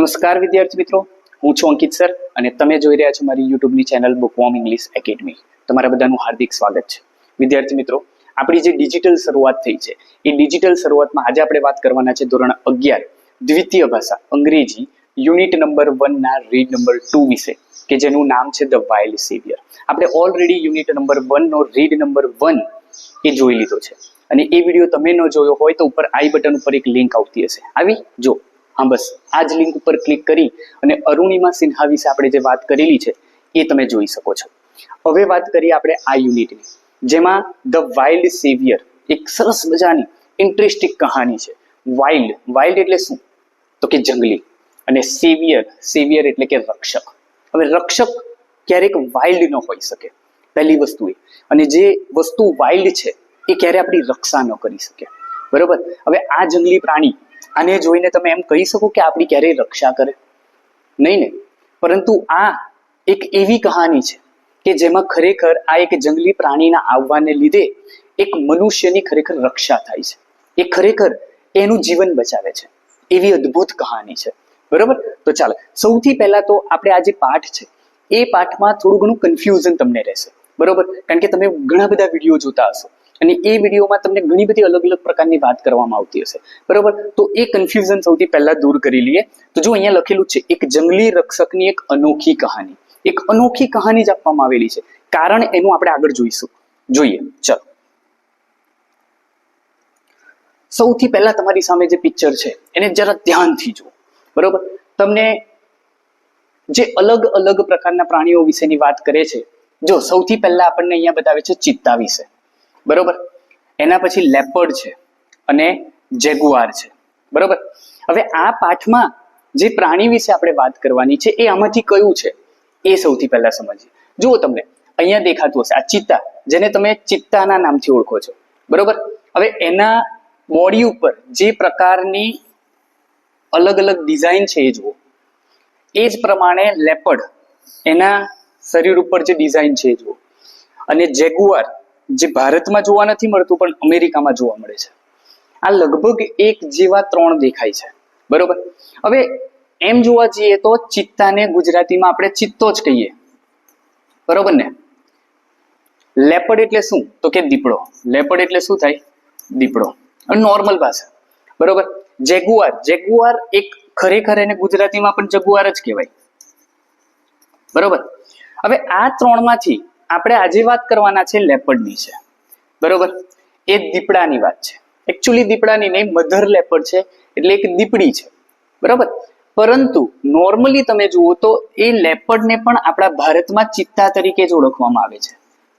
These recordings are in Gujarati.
નમસ્કાર વિદ્યાર્થી મિત્રો, હું છું અંકિત સર અને તમે જોઈ રહ્યા છો મારી યુટ્યુબની ચેનલ બુકવોર્મ ઇંગ્લિશ એકેડમી. તમારા બધાનું હાર્દિક સ્વાગત છે. વિદ્યાર્થી મિત્રો, આપણી જે ડિજિટલ શરૂઆત થઈ છે એ ડિજિટલ શરૂઆતમાં આજે આપણે વાત કરવાના છે ધોરણ 11 દ્વિતીય ભાષા અંગ્રેજી યુનિટ નંબર 1 ના રીડ નંબર 2 વિશે, કે જેનું નામ છે ધ વાઇલ્ડ સેવિયર. આપણે already unit number 1 no read number 1 એ જોઈ લીધો છે અને એ વિડીયો તમે ન જોયો હોય તો ઉપર આઈ બટન ઉપર એક લિંક આવતી હશે, આવી જો. હા, બસ આ જ લિંક ઉપર ક્લિક કરી અને અરુણિમા સિન્હા વિશે આપણે જે વાત કરેલી છે એ તમે જોઈ શકો છો. હવે વાત કરીએ આપણે આ યુનિટની, જેમાં ધ વાઇલ્ડ સેવિયર એક સરસ મજાની ઇન્ટરેસ્ટિંગ કહાની છે. વાઇલ્ડ એટલે શું? તો કે જંગલી, અને સેવિયર એટલે કે રક્ષક. હવે રક્ષક ક્યારેક વાઇલ્ડ ન હોઈ શકે, પહેલી વસ્તુ એ. અને જે વસ્તુ વાઇલ્ડ છે એ ક્યારે આપણી રક્ષા ન કરી શકે, બરોબર? હવે આ જંગલી પ્રાણી, આને જોઈને તમે એમ કહી શકો કે આપણી ક્યારેય રક્ષા કરે? નહીં ને. પરંતુ આ એક એવી કહાની છે કે જેમાં ખરેખર આ એક જંગલી પ્રાણીના આવવાને લીધે એક મનુષ્યની ખરેખર રક્ષા થાય છે. એ ખરેખર એનું જીવન બચાવે છે. એવી અદ્ભુત કહાની છે, બરોબર? તો ચાલો, સૌથી પહેલા તો આપણે આ જે પાઠ છે એ પાઠમાં થોડું ઘણું કન્ફ્યુઝન તમને રહેશે, બરોબર? કારણ કે તમે ઘણા બધા વિડીયો જોતા હશો અને એ વિડીયોમાં તમને ઘણી બધી અલગ અલગ પ્રકારની વાત કરવામાં આવતી હશે, બરોબર? તો એ કન્ફ્યુઝન સૌથી પહેલા દૂર કરી લઈએ. તો જો અહીંયા લખેલું છે એક જંગલી રક્ષકની એક અનોખી કહાની. એક અનોખી કહાની જ આપવામાં આવેલી છે, કારણ એનું આપણે આગળ જોઈશું. જોઈએ, ચલો. સૌથી પહેલા તમારી સામે જે પિક્ચર છે એને જરા ધ્યાનથી જુઓ, બરોબર? તમને જે અલગ અલગ પ્રકારના પ્રાણીઓ વિશેની વાત કરે છે. જો સૌથી પહેલા આપણને અહીંયા બતાવે છે ચિત્તા વિશે, બરોબર? એના પછી લેપર્ડ છે અને જેગુઆર છે, બરોબર? હવે આ પાઠમાં જે પ્રાણી વિશે આપણે વાત કરવાની છે એ આમાંથી કયું છે એ સૌથી પહેલા સમજીએ. જુઓ, તમને અહીંયા દેખાતું હશે આ ચિત્તા, જેને તમે ચિત્તાના નામથી ઓળખો છો, બરોબર? હવે એના બોડી ઉપર જે પ્રકારની અલગ અલગ ડિઝાઇન છે એ જુઓ. એ જ પ્રમાણે લેપર્ડ, એના શરીર ઉપર જે ડિઝાઇન છે એ જુઓ. અને જેગુઆર, જે ભારતમાં જોવા નથી મળતું પણ અમેરિકામાં જોવા મળે છે. આ લગભગ એક જેવા 3 દેખાય છે, બરોબર? હવે એમ જોવા જઈએ તો ચિત્તાને ગુજરાતીમાં આપણે ચિત્તો જ કહીએ, બરોબર ને? લેપર્ડ એટલે શું? તો કે દીપડો. લેપર્ડ એટલે શું થાય? દીપડો, નોર્મલ ભાષા, બરોબર? જેગુઆર એક ખરેખર એને ગુજરાતીમાં પણ જગુઆર જ કહેવાય, બરોબર? હવે આ 3 માંથી આપણે આજે વાત કરવાના છે લેપર્ડની છે, બરોબર? એ દીપડાની વાત છે. એકચ્યુઅલી દીપડાની નહીં, મધર લેપર્ડ છે એટલે એક દીપડી છે, બરોબર? પરંતુ નોર્મલી તમે જુઓ તો એ લેપર્ડને પણ આપણા ભારતમાં ચિત્તા તરીકે જ ઓળખવામાં આવે છે,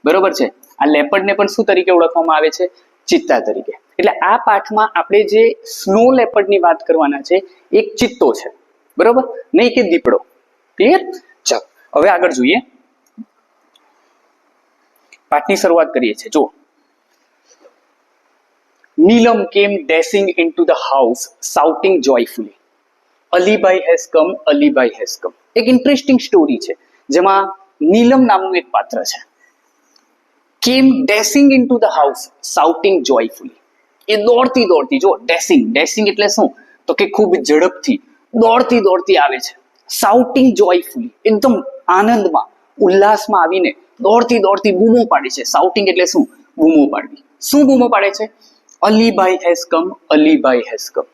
બરોબર છે? આ લેપર્ડને પણ શું તરીકે ઓળખવામાં આવે છે? ચિત્તા તરીકે. એટલે આ પાઠમાં આપણે જે સ્નો લેપર્ડની વાત કરવાના છે એક ચિત્તો છે, બરોબર? નહીં કે દીપડો. ક્લિયર? ચાલો, હવે આગળ જોઈએ. પાઠની શરૂઆત કરીએ છીએ. જો, નીલમ came dashing into the house shouting joyfully, Alibhai has come, Alibhai has come. એક ઇન્ટરેસ્ટિંગ સ્ટોરી છે જેમાં નીલમ નામનું એક પાત્ર છે. came dashing into the house shouting joyfully. એ દોડતી, જો ડેશિંગ એટલે શું? તો કે ખૂબ ઝડપથી દોડતી આવે છે. shouting joyfully, એકદમ આનંદમાં, ઉલ્લાસમાં આવીને દોડતી બૂમો પાડે છે. શાઉટિંગ એટલે શું? બૂમો પાડવી. શું બૂમો પાડે છે? Alibhai has come, Alibhai has come.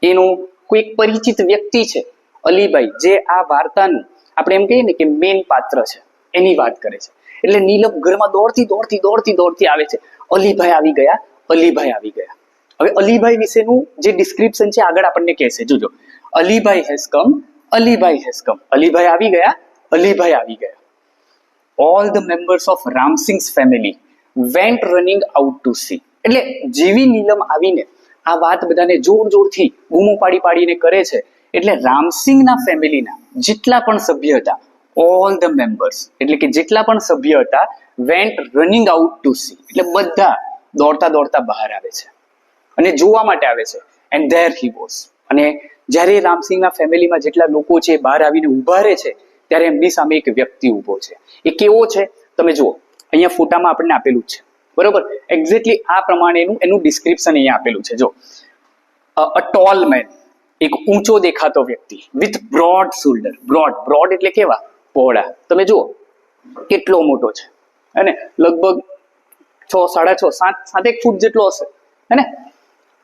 એનો કોઈ પરિચિત વ્યક્તિ છે અલીભાઈ, જે આ વાર્તાનું આપણે એમ કહીએ ને કે મેઇન પાત્ર છે, એની વાત કરે છે. એટલે નીલમ ઘરમાં દોડતી આવે છે. અલીભાઈ આવી ગયા, અલીભાઈ આવી ગયા. હવે અલીભાઈ વિશેનું જે ડિસ્ક્રિપ્શન છે આગળ આપણને કહેશે. જોજો, Alibhai has come, Alibhai has come. Alibhai આવી ગયા, અલીભાઈ આવી ગયા. All the members of Ramsingh's family went running out to see. એટલે જેવી નીલમ આવીને આ વાત બધાને જોરથી બૂમો પાડીને કરે છે, એટલે રામસિંગના ફેમિલીના જેટલા પણ સભ્ય હતા, all the members એટલે કે જેટલા પણ સભ્ય હતા, went running out to see એટલે બધા દોડતા બહાર આવે છે અને જોવા માટે આવે છે. and there he was. અને જ્યારે રામસિંગના ફેમિલીમાં જેટલા લોકો છે બહાર આવીને ઊભા રહે છે, ત્યારે એમની સામે એક વ્યક્તિ ઊભો છે. એ કેવો છે તમે જુઓ, અહીંયા ફોટામાં આપણને આપેલું છે, બરોબર? એક્ઝેક્ટલી આ પ્રમાણેનું એનું ડિસ્ક્રિપ્શન અહીંયા આપેલું છે. જો, અ ટોલ મેન, એક ઊંચો દેખાતો વ્યક્તિ વિથ બ્રોડ શોલ્ડર. બ્રોડ એટલે કેવા? પહોળા. તમે જુઓ કેટલો મોટો છે, અને લગભગ 6, 6.5, 7 ફૂટ જેટલો હશે, હે ને?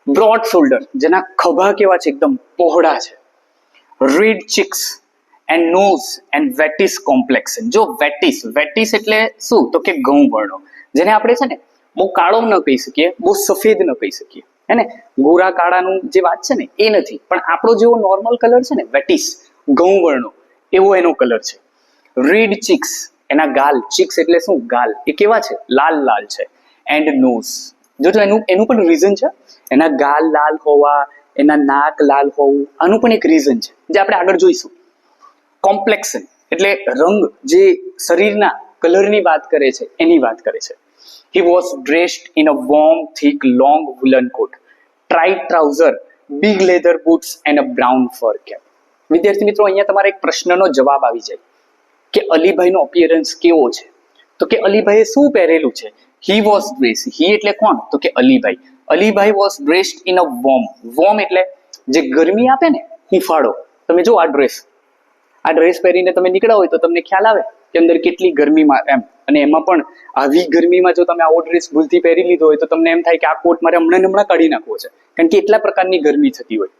બ્રોડ શોલ્ડર, જેના ખભા કેવા છે? એકદમ પહોળા છે. Red cheeks and nose and wheatish complexion. જો વેટિસ એટલે શું? તો કે ઘઉં વર્ણો, જેને આપણે છે ને બહુ કાળો ન કહી શકીએ, બહુ સફેદ ન કહી શકીએ, હે ને? ગોરા કાળાનું જે વાત છે ને એ નથી, પણ આપણો જેવો નોર્મલ કલર છે ને વેટિસ, ઘઉં વર્ણો, એવો એનો કલર છે. રેડ ચીક્સ, એના ગાલ, ચીક્સ એટલે શું? ગાલ. એ કેવા છે? લાલ છે. એન્ડ નોઝ, જોજો એનું પણ રીઝન છે. એના ગાલ લાલ હોવા, એના નાક લાલ હોવું, આનું પણ એક રીઝન છે જે આપણે આગળ જોઈશું. કોમ્પ્લેક્શન એટલે રંગ, જે શરીરના કલરની વાત કરે છે એની વાત કરે છે. He was dressed in a warm, thick, long woolen coat, tight trouser, big leather boots and a brown fur cap. વિદ્યાર્થી મિત્રો, અહીંયા તમારા એક પ્રશ્નનો જવાબ આવી જાય કે અલીભાઈનો અપિયરન્સ કેવો છે? તો કે અલીભાઈએ શું પહેરેલું છે? He was dressed. He એટલે કોણ? તો કે Alibhai. Alibhai was dressed in a warm એટલે જે ગરમી આપે ને, હુંફાળો. તમે જો આ ડ્રેસ પહેરીને તમે નીકળ્યા હોય તો તમને ખ્યાલ આવે કે અંદર કેટલી ગરમીમાં એમ. અને એમાં પણ આવી ગરમીમાં જો તમે આવો ડ્રેસ ભૂલથી પહેરી લીધો હોય તો તમને એમ થાય કે આ કોટ મારે હમણાં કાઢી નાખવો છે, કારણ કે એટલા પ્રકારની ગરમી થતી હોય.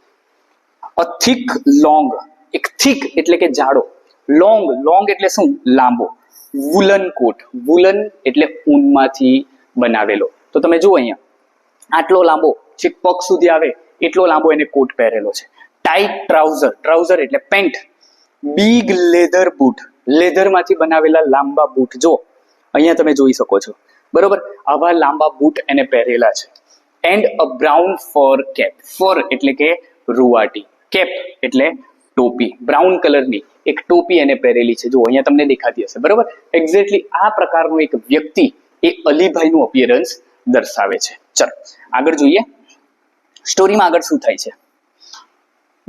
અ થીક લોંગ, એક થીક એટલે કે જાડો, લોંગ એટલે શું? લાંબો. વુલન કોટ, વુલન એટલે ઊનમાંથી બનાવેલો. તો તમે જુઓ અહીંયા આટલો લાંબો, જે પગ સુધી આવે એટલો લાંબો એને કોટ પહેરેલો છે. ટાઈટ ટ્રાઉઝર એટલે પેન્ટ. બિગ લેધર બૂટ, લેધરમાંથી બનાવેલા લાંબા બૂટ. જો અહીંયા તમે જોઈ શકો છો, બરોબર? આવા લાંબા બૂટ એને પહેરેલા છે. And a brown fur cap, fur એટલે કે રૂવાટી, કેપ એટલે ટોપી, બ્રાઉન કલરની એક ટોપી એને પહેરેલી છે. જો અહીંયા તમને દેખાતી હશે, બરોબર? એક્ઝેક્ટલી આ પ્રકારનો એક વ્યક્તિ એ અલીભાઈનું અપિયરન્સ દર્શાવે છે. ચલો આગળ જોઈએ, સ્ટોરીમાં આગળ શું થાય છે.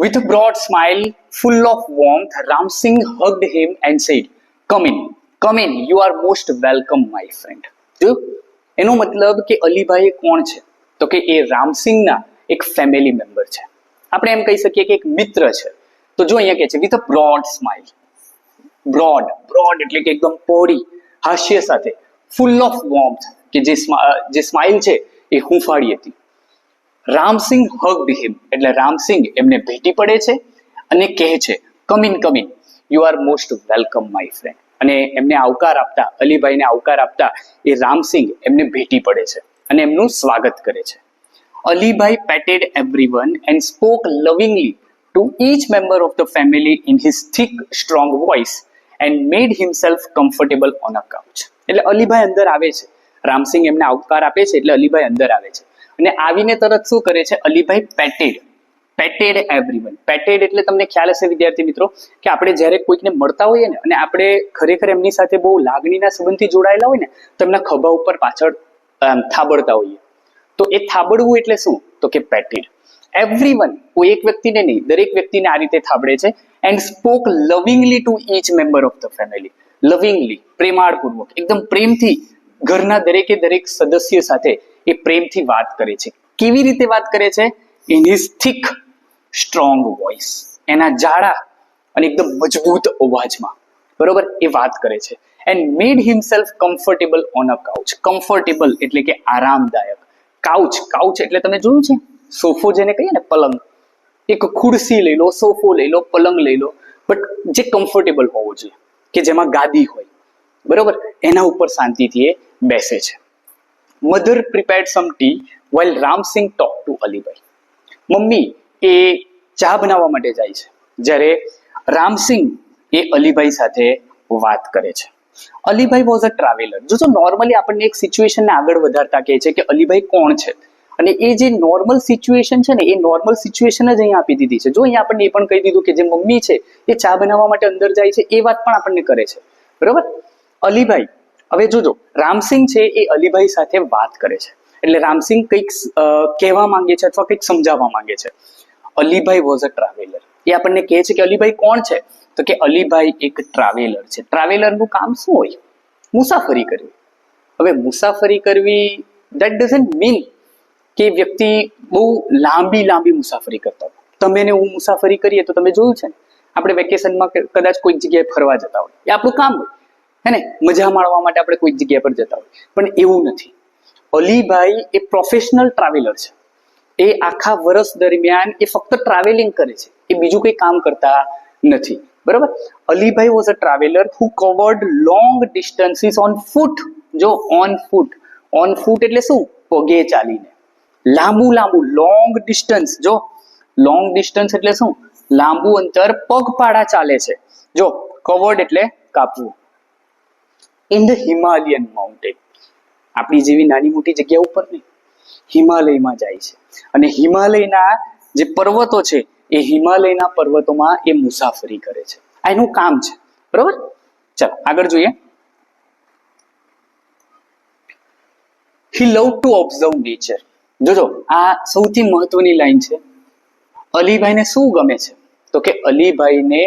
With a broad smile, full of warmth, Ram Singh hugged him and said, Come in, you are most welcome, my friend. જો એનો મતલબ કે અલીભાઈ કોણ છે? તો કે એ રામસિંહના એક ફેમિલી મેમ્બર છે. આપણે એમ કહી શકીએ કે એક મિત્ર છે. તો જો અહીંયા કહે છે with a broad smile. Broad એટલે કે એકદમ પહોળી, હાસ્ય સાથે. ફૂલ ઓફ વોર્મથ, કે જે સ્માઇલ છે એ હૂંફાળી હતી. રામસિંહ હગ્ડ હિમ એટલે રામસિંહ એમને ભેટી પડે છે અને કહે છે come in, you are most welcome my friend. અને એમને આવકાર આપતા, અલીભાઈને આવકાર આપતા એ રામસિંહ એમને ભેટી પડે છે અને એમનું સ્વાગત કરે છે. Alibhai patted everyone and spoke lovingly to each member of the family in his thick strong voice and made himself comfortable on a couch. એટલે અલીભાઈ અંદર આવે છે, રામસિંહ એમને આવકાર આપે છે એટલે અલીભાઈ અંદર આવે છે અને આવીને તરત શું કરે છે? Alibhai patted everyone. પેટેડ એટલે તમને ખ્યાલ હશે વિદ્યાર્થી મિત્રો કે આપણે જ્યારે કોઈકને મળતા હોઈએ ને અને આપણે ખરેખર એમની સાથે બહુ લાગણીના સંબંધથી જોડાયેલા હોય ને તો એમના ખભા ઉપર પાછળ થાબડતા હોઈએ. તો એ થાબડવું એટલે શું? તો કે પેટેડ. એવરીવન, કોઈ એક વ્યક્તિને નહીં, દરેક વ્યક્તિને આ રીતે થાબડે છે. And spoke lovingly to each member of the family. Lovingly, પ્રેમાળપૂર્વક, એકદમ પ્રેમથી ઘરના દરેક સદસ્ય સાથે એ પ્રેમથી વાત કરે છે. કેવી રીતે વાત કરે છે? In his thick strong voice, એના જાડા અને એકદમ મજબૂત અવાજમાં, બરોબર? એ વાત કરે છે. And made himself comfortable on a couch. Comfortable એટલે કે આરામદાયક. કાઉચ એટલે તમે જોયું છે સોફો જેને કહીએ ને, પલંગ. એક ખુરશી લઈ લો, સોફો લઈ લો, પલંગ લઈ લો, બટ જે કમ્ફર્ટેબલ હોવો જોઈએ, કે જેમાં ગાદી હોય, બરોબર? એના ઉપર શાંતિથી એ બેસે છે. Mother prepared some tea while Ramsingh talk to Alibhai. Mummy એ ચા બનાવવા માટે જાય છે જ્યારે રામસિંહ એ અલીભાઈ સાથે વાત કરે છે. Alibhai was a traveller. જો નોર્મલી આપણને એક સિચ્યુએશનને આગળ વધારતા કહે છે કે અલીભાઈ કોણ છે, અને એ જે નોર્મલ સિચ્યુએશન છે ને એ નોર્મલ સિચ્યુએશન જ અહીંયા આપી દીધી છે. જો અહીંયા આપણને એ પણ કહી દીધું કે જે મમ્મી છે એ ચા બનાવવા માટે અંદર જાય છે, એ વાત પણ આપણને કરે છે, બરોબર? અલીભાઈ, હવે જોજો, રામસિંહ છે એ અલીભાઈ સાથે વાત કરે છે એટલે રામસિંહ કંઈક કહેવા માંગે છે અથવા કંઈક સમજાવવા માંગે છે. Alibhai was a traveller. એ આપણને કહે છે કે અલીભાઈ કોણ છે? તો કે અલીભાઈ એક ટ્રાવેલર છે. ટ્રાવેલરનું કામ શું હોય? મુસાફરી કરવી. હવે મુસાફરી કરવી, દેટ ડઝન્ટ મીન કે વ્યક્તિ બહુ લાંબી મુસાફરી કરતા હોય. તમે ને હું મુસાફરી કરીએ તો તમે જોયું છે ને, આપણે વેકેશનમાં કદાચ કોઈક જગ્યાએ ફરવા જતા હોય, એ આપણું કામ હોય, હે ને, મજા માણવા માટે આપણે કોઈક જગ્યા પર જતા હોય. પણ એવું નથી. અલીભાઈ એ પ્રોફેશનલ ટ્રાવેલર છે. એ આખા વર્ષ દરમિયાન એ ફક્ત ટ્રાવેલિંગ કરે છે, એ બીજું કંઈ કામ કરતા નથી. બરાબર. Alibhai was a traveller who covered long distances on foot. જો ઓન ફૂટ, ઓન ફૂટ એટલે શું? પગે ચાલીને. લાંબુ લોંગ ડિસ્ટન્સ. જો લોંગ ડિસ્ટન્સ એટલે શું? લાંબુ અંતર પગપાળા ચાલે છે. જો કવર્ડ એટલે કાપવું. In the Himalayan mountain. આપણી જેવી નાની મોટી જગ્યા ઉપર નહીં, હિમાલયમાં જાય છે. અને હિમાલયના જે પર્વતો છે એ હિમાલયના પર્વતોમાં એ મુસાફરી કરે છે. આ એનું કામ છે. બરોબર. ચાલો આગળ જોઈએ. He loved to observe nature. જોજો આ સૌથી મહત્વની લાઈન છે. અલીભાઈને શું ગમે છે? તો કે અલીભાઈને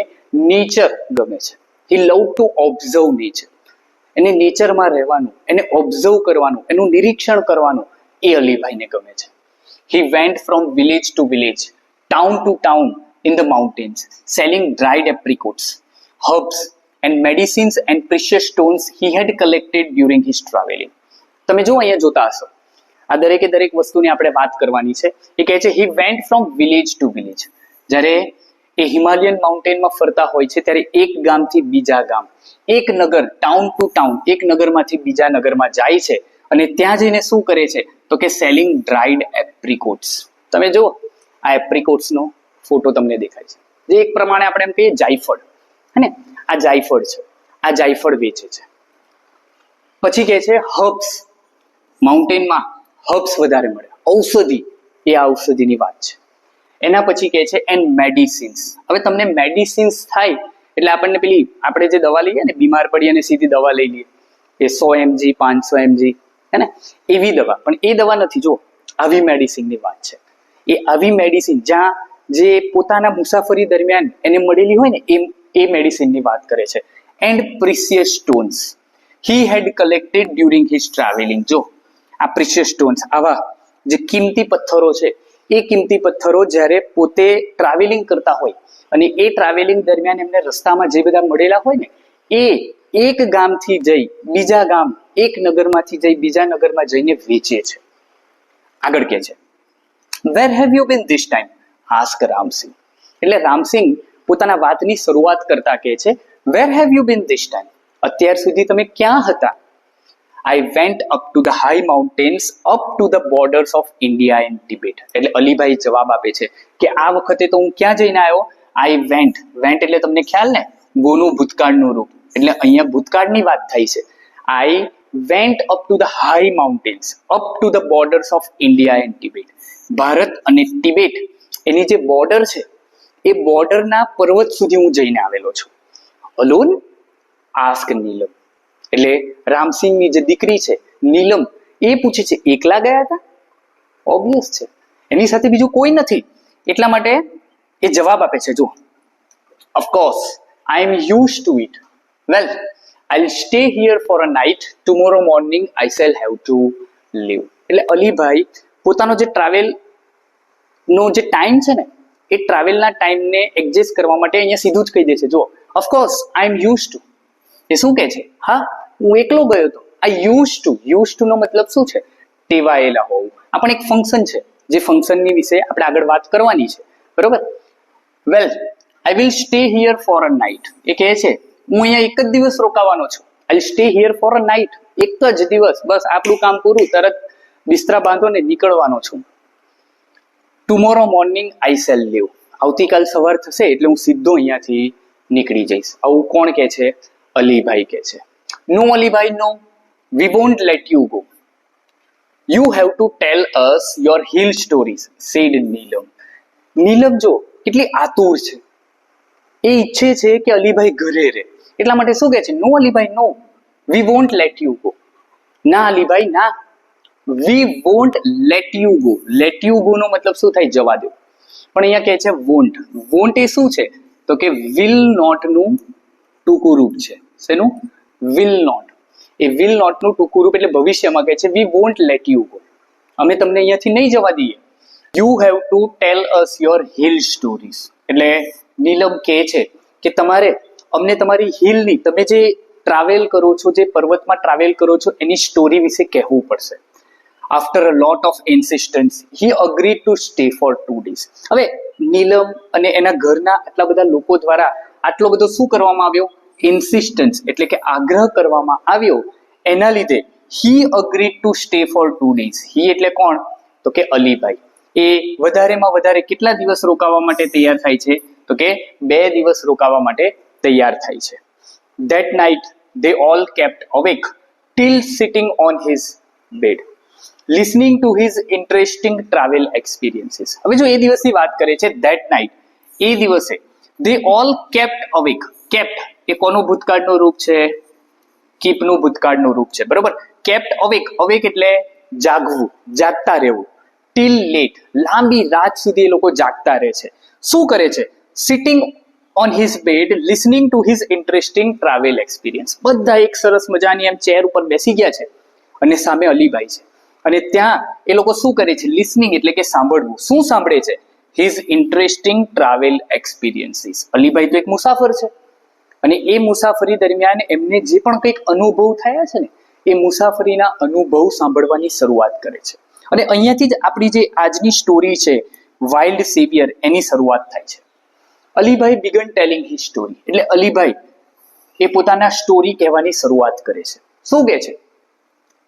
નેચર ગમે છે. He loved to observe nature. એને નેચરમાં રહેવાનું, એને ઓબ્ઝર્વ કરવાનું, એનું નિરીક્ષણ કરવાનું એ અલીભાઈને ગમે છે. He went from village to village, town to town in the mountains, selling dried apricots, herbs and medicines and precious stones he had collected during his traveling. તમે જો અહીંયા જોતા હશો, આ દરેકે દરેક વસ્તુની આપણે વાત કરવાની છે. એ કહે છે he went from village to village. જ્યારે એ હિમાલયન માઉન્ટેનમાં ફરતા હોય છે ત્યારે એક ગામથી બીજા ગામ, એક નગર, ટાઉન ટુ ટાઉન, એક નગરમાંથી બીજા નગરમાં જાય છે. અને ત્યાં જઈને શું કરે છે? તો કે સેલિંગ ડ્રાઈડ એપ્રિકોટ્સ. તમે જો આ એપ્રિકોટ્સનો ફોટો તમને દેખાય છે, જે એક પ્રમાણે આપણે એમ કહીએ જાયફળ, હે ને, આ જાયફળ છે. આ જાયફળ વેચે છે. પછી કહે છે હર્બ્સ. માઉન્ટેનમાં હર્બ્સ વધારે મળે, ઔષધિ. એ ઔષધિની વાત છે. એના પછી કહે છે એન્ડ મેડિસિન્સ. હવે તમને મેડિસિન્સ થાય એટલે આપણને પેલી આપણે જે દવા લઈએ ને, બીમાર પડીએ અને સીધી દવા લઈ લઈએ, એ 100 mg 500 mg, હે ને, એવી દવા. પણ એ દવા નથી. જો આવી મેડિસિનની વાત છે. એ આવી મેડિસિન જ્યાં જે પોતાના મુસાફરી દરમિયાન એને મળેલી હોય ને એ મેડિસિનની વાત કરે છે. And precious stones he had collected during his travelling. જો આ પ્રિસિયસ સ્ટોન્સ, આવા જે કિંમતી પથ્થરો છે, એ કિંમતી પથ્થરો જ્યારે પોતે ટ્રાવેલિંગ કરતા હોય અને એ ટ્રાવેલિંગ દરમિયાન એમને રસ્તામાં જે બધા મળેલા હોય ને, એ એક ગામથી જઈ બીજા ગામ, એક નગરમાંથી જઈ બીજા નગરમાં જઈને વેચે છે. આગળ કે છે where have you been this time? Ask Ramsingh. એટલે રામસિંહ પોતાના વાતની શરૂઆત કરતા કહે છે where have you been this time? અત્યાર સુધી તમે ક્યાં હતા? I went up to the high mountains, up to the borders of India and Tibet. એટલે અલીભાઈ જવાબ આપે છે કે આ વખતે તો હું ક્યાં જઈને આવ્યો? I went. went એટલે તમને ખ્યાલ ને, ગોનું ભૂતકાળનું રૂપ. એટલે અહીંયા ભૂતકાળની વાત થઈ છે. I went up to the high mountains, up to the borders of India and Tibet. Bharat અને તિબેટ એની જે બોર્ડર છે એ બોર્ડરના પર્વત સુધી હું જઈને આવેલો છું. અલોન? આસ્ક નીલમ. એટલે રામસિંહની જે દીકરી છે નીલમ, એ પૂછે છે એકલા ગયા હતા? ઓબ્વિયસ છે, એની સાથે બીજું કોઈ નથી. એટલા માટે એ જવાબ આપે છે, જો of course I am use to it. Well I will stay here for a night, tomorrow morning I shall have to leave. એટલે અલીભાઈ પોતાનો જે ટ્રાવેલનો જે ટાઈમ છે ને, એ ટ્રાવેલના ટાઈમને એડજસ્ટ કરવા માટે અહીંયા સીધું જ કહી દે છે, જો of course I am use to. એ શું કહે છે? હા, હું એકલો ગયો હતો. આ યુઝ ટુ નો મતલબ શું છે? ટેવાયેલા હોવું. આ પણ એક ફંક્શન છે, જે ફંક્શનની વિશે આપણે આગળ વાત કરવાની છે. બરોબર. Well I will stay here for a night. એ કહે છે હું અહીંયા એક જ દિવસ રોકાવાનો છું. I will stay here for a night. એક જ દિવસ, બસ આપણું કામ પૂરું, તરત બિસ્તરા બાંધો ને નીકળવાનો છું. Tomorrow morning I shall leave. આવતીકાલ સવાર થશે એટલે હું સીધો અહીંયાથી નીકળી જઈશ. આવું કોણ કહે છે? અલીભાઈ કહે છે. No Alibhai, no, we won't let you go. You have to tell us your hill stories, said Neelam. Neelam જો કેટલી આતુર છે, એ ઈચ્છે છે કે અલીભાઈ ઘરે રહે. એટલા માટે શું કહે છે? No Alibhai, no, we won't let you go. ના અલીભાઈ ના, we won't let you go. Let you go નો મતલબ શું થાય? જવા દો. પણ અહીંયા કહે છે વોન્ટ. વોન્ટ એ શું છે? તો કે વિલ નોટ નું ટૂંકું રૂપ છે. શેનું? Will not. એ વિલ નોટ નું ટૂંકું રૂપ એટલે ભવિષ્યમાં કહે છે we won't let you go. અમે તમને અહીંયાથી નહીં જવા દઈએ. You have to tell us your hill stories. એટલે નીલમ કહે છે કે તમારે અમને તમારી હિલની, તમે જે ટ્રાવેલ કરો છો, જે પર્વતમાં ટ્રાવેલ કરો છો એની સ્ટોરી વિશે કહેવું પડશે. After a lot of insistence he agreed to stay for 2 days. હવે નીલમ અને એના ઘરના આટલા બધા લોકો દ્વારા આટલો બધો શું કરવામાં આવ્યો? ઇન્સિસ્ટન્સ એટલે કે આગ્રહ કરવામાં આવ્યો. એના લીધે he agreed to stay for 2 days. He એટલે કોણ? તો કે અલીભાઈ. એ વધારેમાં વધારે કેટલા દિવસ રોકાવા માટે તૈયાર થાય છે? તો કે 2 દિવસ રોકાવા માટે તૈયાર થાય છે. That night they all kept awake till sitting on his bed, listening to his interesting travel experiences. હવે જો એ દિવસની વાત કરે છે, that night, એ દિવસે they all kept awake. kept એ કોનું ભૂતકાળનું રૂપ છે? keep નું ભૂતકાળનું રૂપ છે, બરોબર. kept awake, awake એટલે જાગવું, જાગતા રહેવું. till late, લાંબી રાત સુધી એ લોકો જાગતા રહે છે. શું કરે છે? sitting on his bed, listening to his interesting travel experience. બધા એક સરસ મજાની એમ ચેર ઉપર બેસી ગયા છે અને સામે અલીભાઈ છે, અને ત્યાં એ લોકો શું કરે છે? લિસનિંગ એટલે કે સાંભળવું. શું સાંભળે છે? His interesting travel experiences. Alibhai તો એક મુસાફર છે, અને એ મુસાફરી દરમિયાન એમને જે પણ કંઈક અનુભવ થયા છે ને, એ મુસાફરીના અનુભવ સાંભળવાની શરૂઆત કરે છે. અને અહીંયાથી જ આપણી જે આજની સ્ટોરી છે, વાઇલ્ડ સેવિયર, એની શરૂઆત થાય છે. Alibhai began telling his story. એટલે અલીભાઈ એ પોતાના સ્ટોરી કહેવાની શરૂઆત કરે છે. શું કહે છે?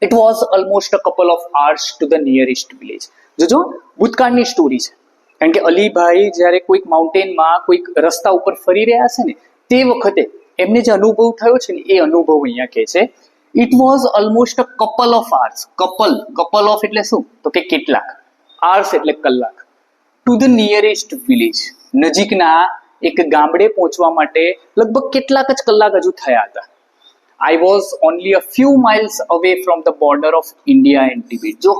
It was almost a couple of hours to the nearest village. જોજો ભૂતકાળની સ્ટોરી છે, કારણ કે અલીભાઈ જ્યારે કોઈક માઉન્ટેનમાં કોઈક રસ્તા ઉપર ફરી રહ્યા છે ને, તે વખતે એમને જે અનુભવ થયો છે ને, એ અનુભવ અહીંયા કહે છે. It was almost a couple of hours. Couple of એટલે શું? તો કે કેટલાક. hours એટલે કલાક. ટુ ધ નિયરેસ્ટ વિલેજ, નજીકના એક ગામડે પહોંચવા માટે લગભગ કેટલાક જ કલાક હજુ થયા હતા. I was only a few miles away from the border of India and Tibet. જો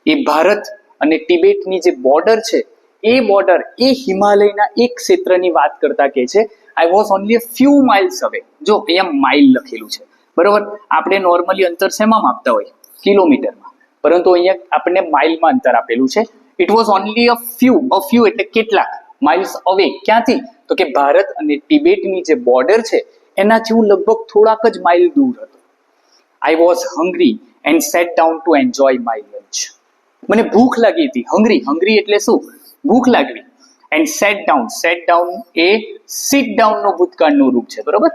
એ ભારત અને તિબેટની જે બોર્ડર છે, એ બોર્ડર એ હિમાલયના એક ક્ષેત્રની વાત કરતા કહે છે. I was only a few miles away. જો અહીંયા માઇલ લખેલું છે, બરોબર. આપણે નોર્મલી અંતર શેમાં માપતા હોય? કિલોમીટરમાં, પરંતુ અહીંયા આપણને માઇલમાં અંતર આપેલું છે. It was only a few એટલે કેટલાક માઇલ્સ અવે. ક્યાંથી? તો કે ભારત અને તિબેટની જે બોર્ડર છે એનાથી હું લગભગ થોડાક જ માઇલ દૂર હતો. I was hungry and sat down to enjoy my lunch. મને ભૂખ લાગી હતી. હંગ્રી એટલે શું? ભૂખ લાગવી. એન્ડ સેટ ડાઉન એ સિટ ડાઉન નો ભૂતકાળનું રૂપ છે, બરોબર.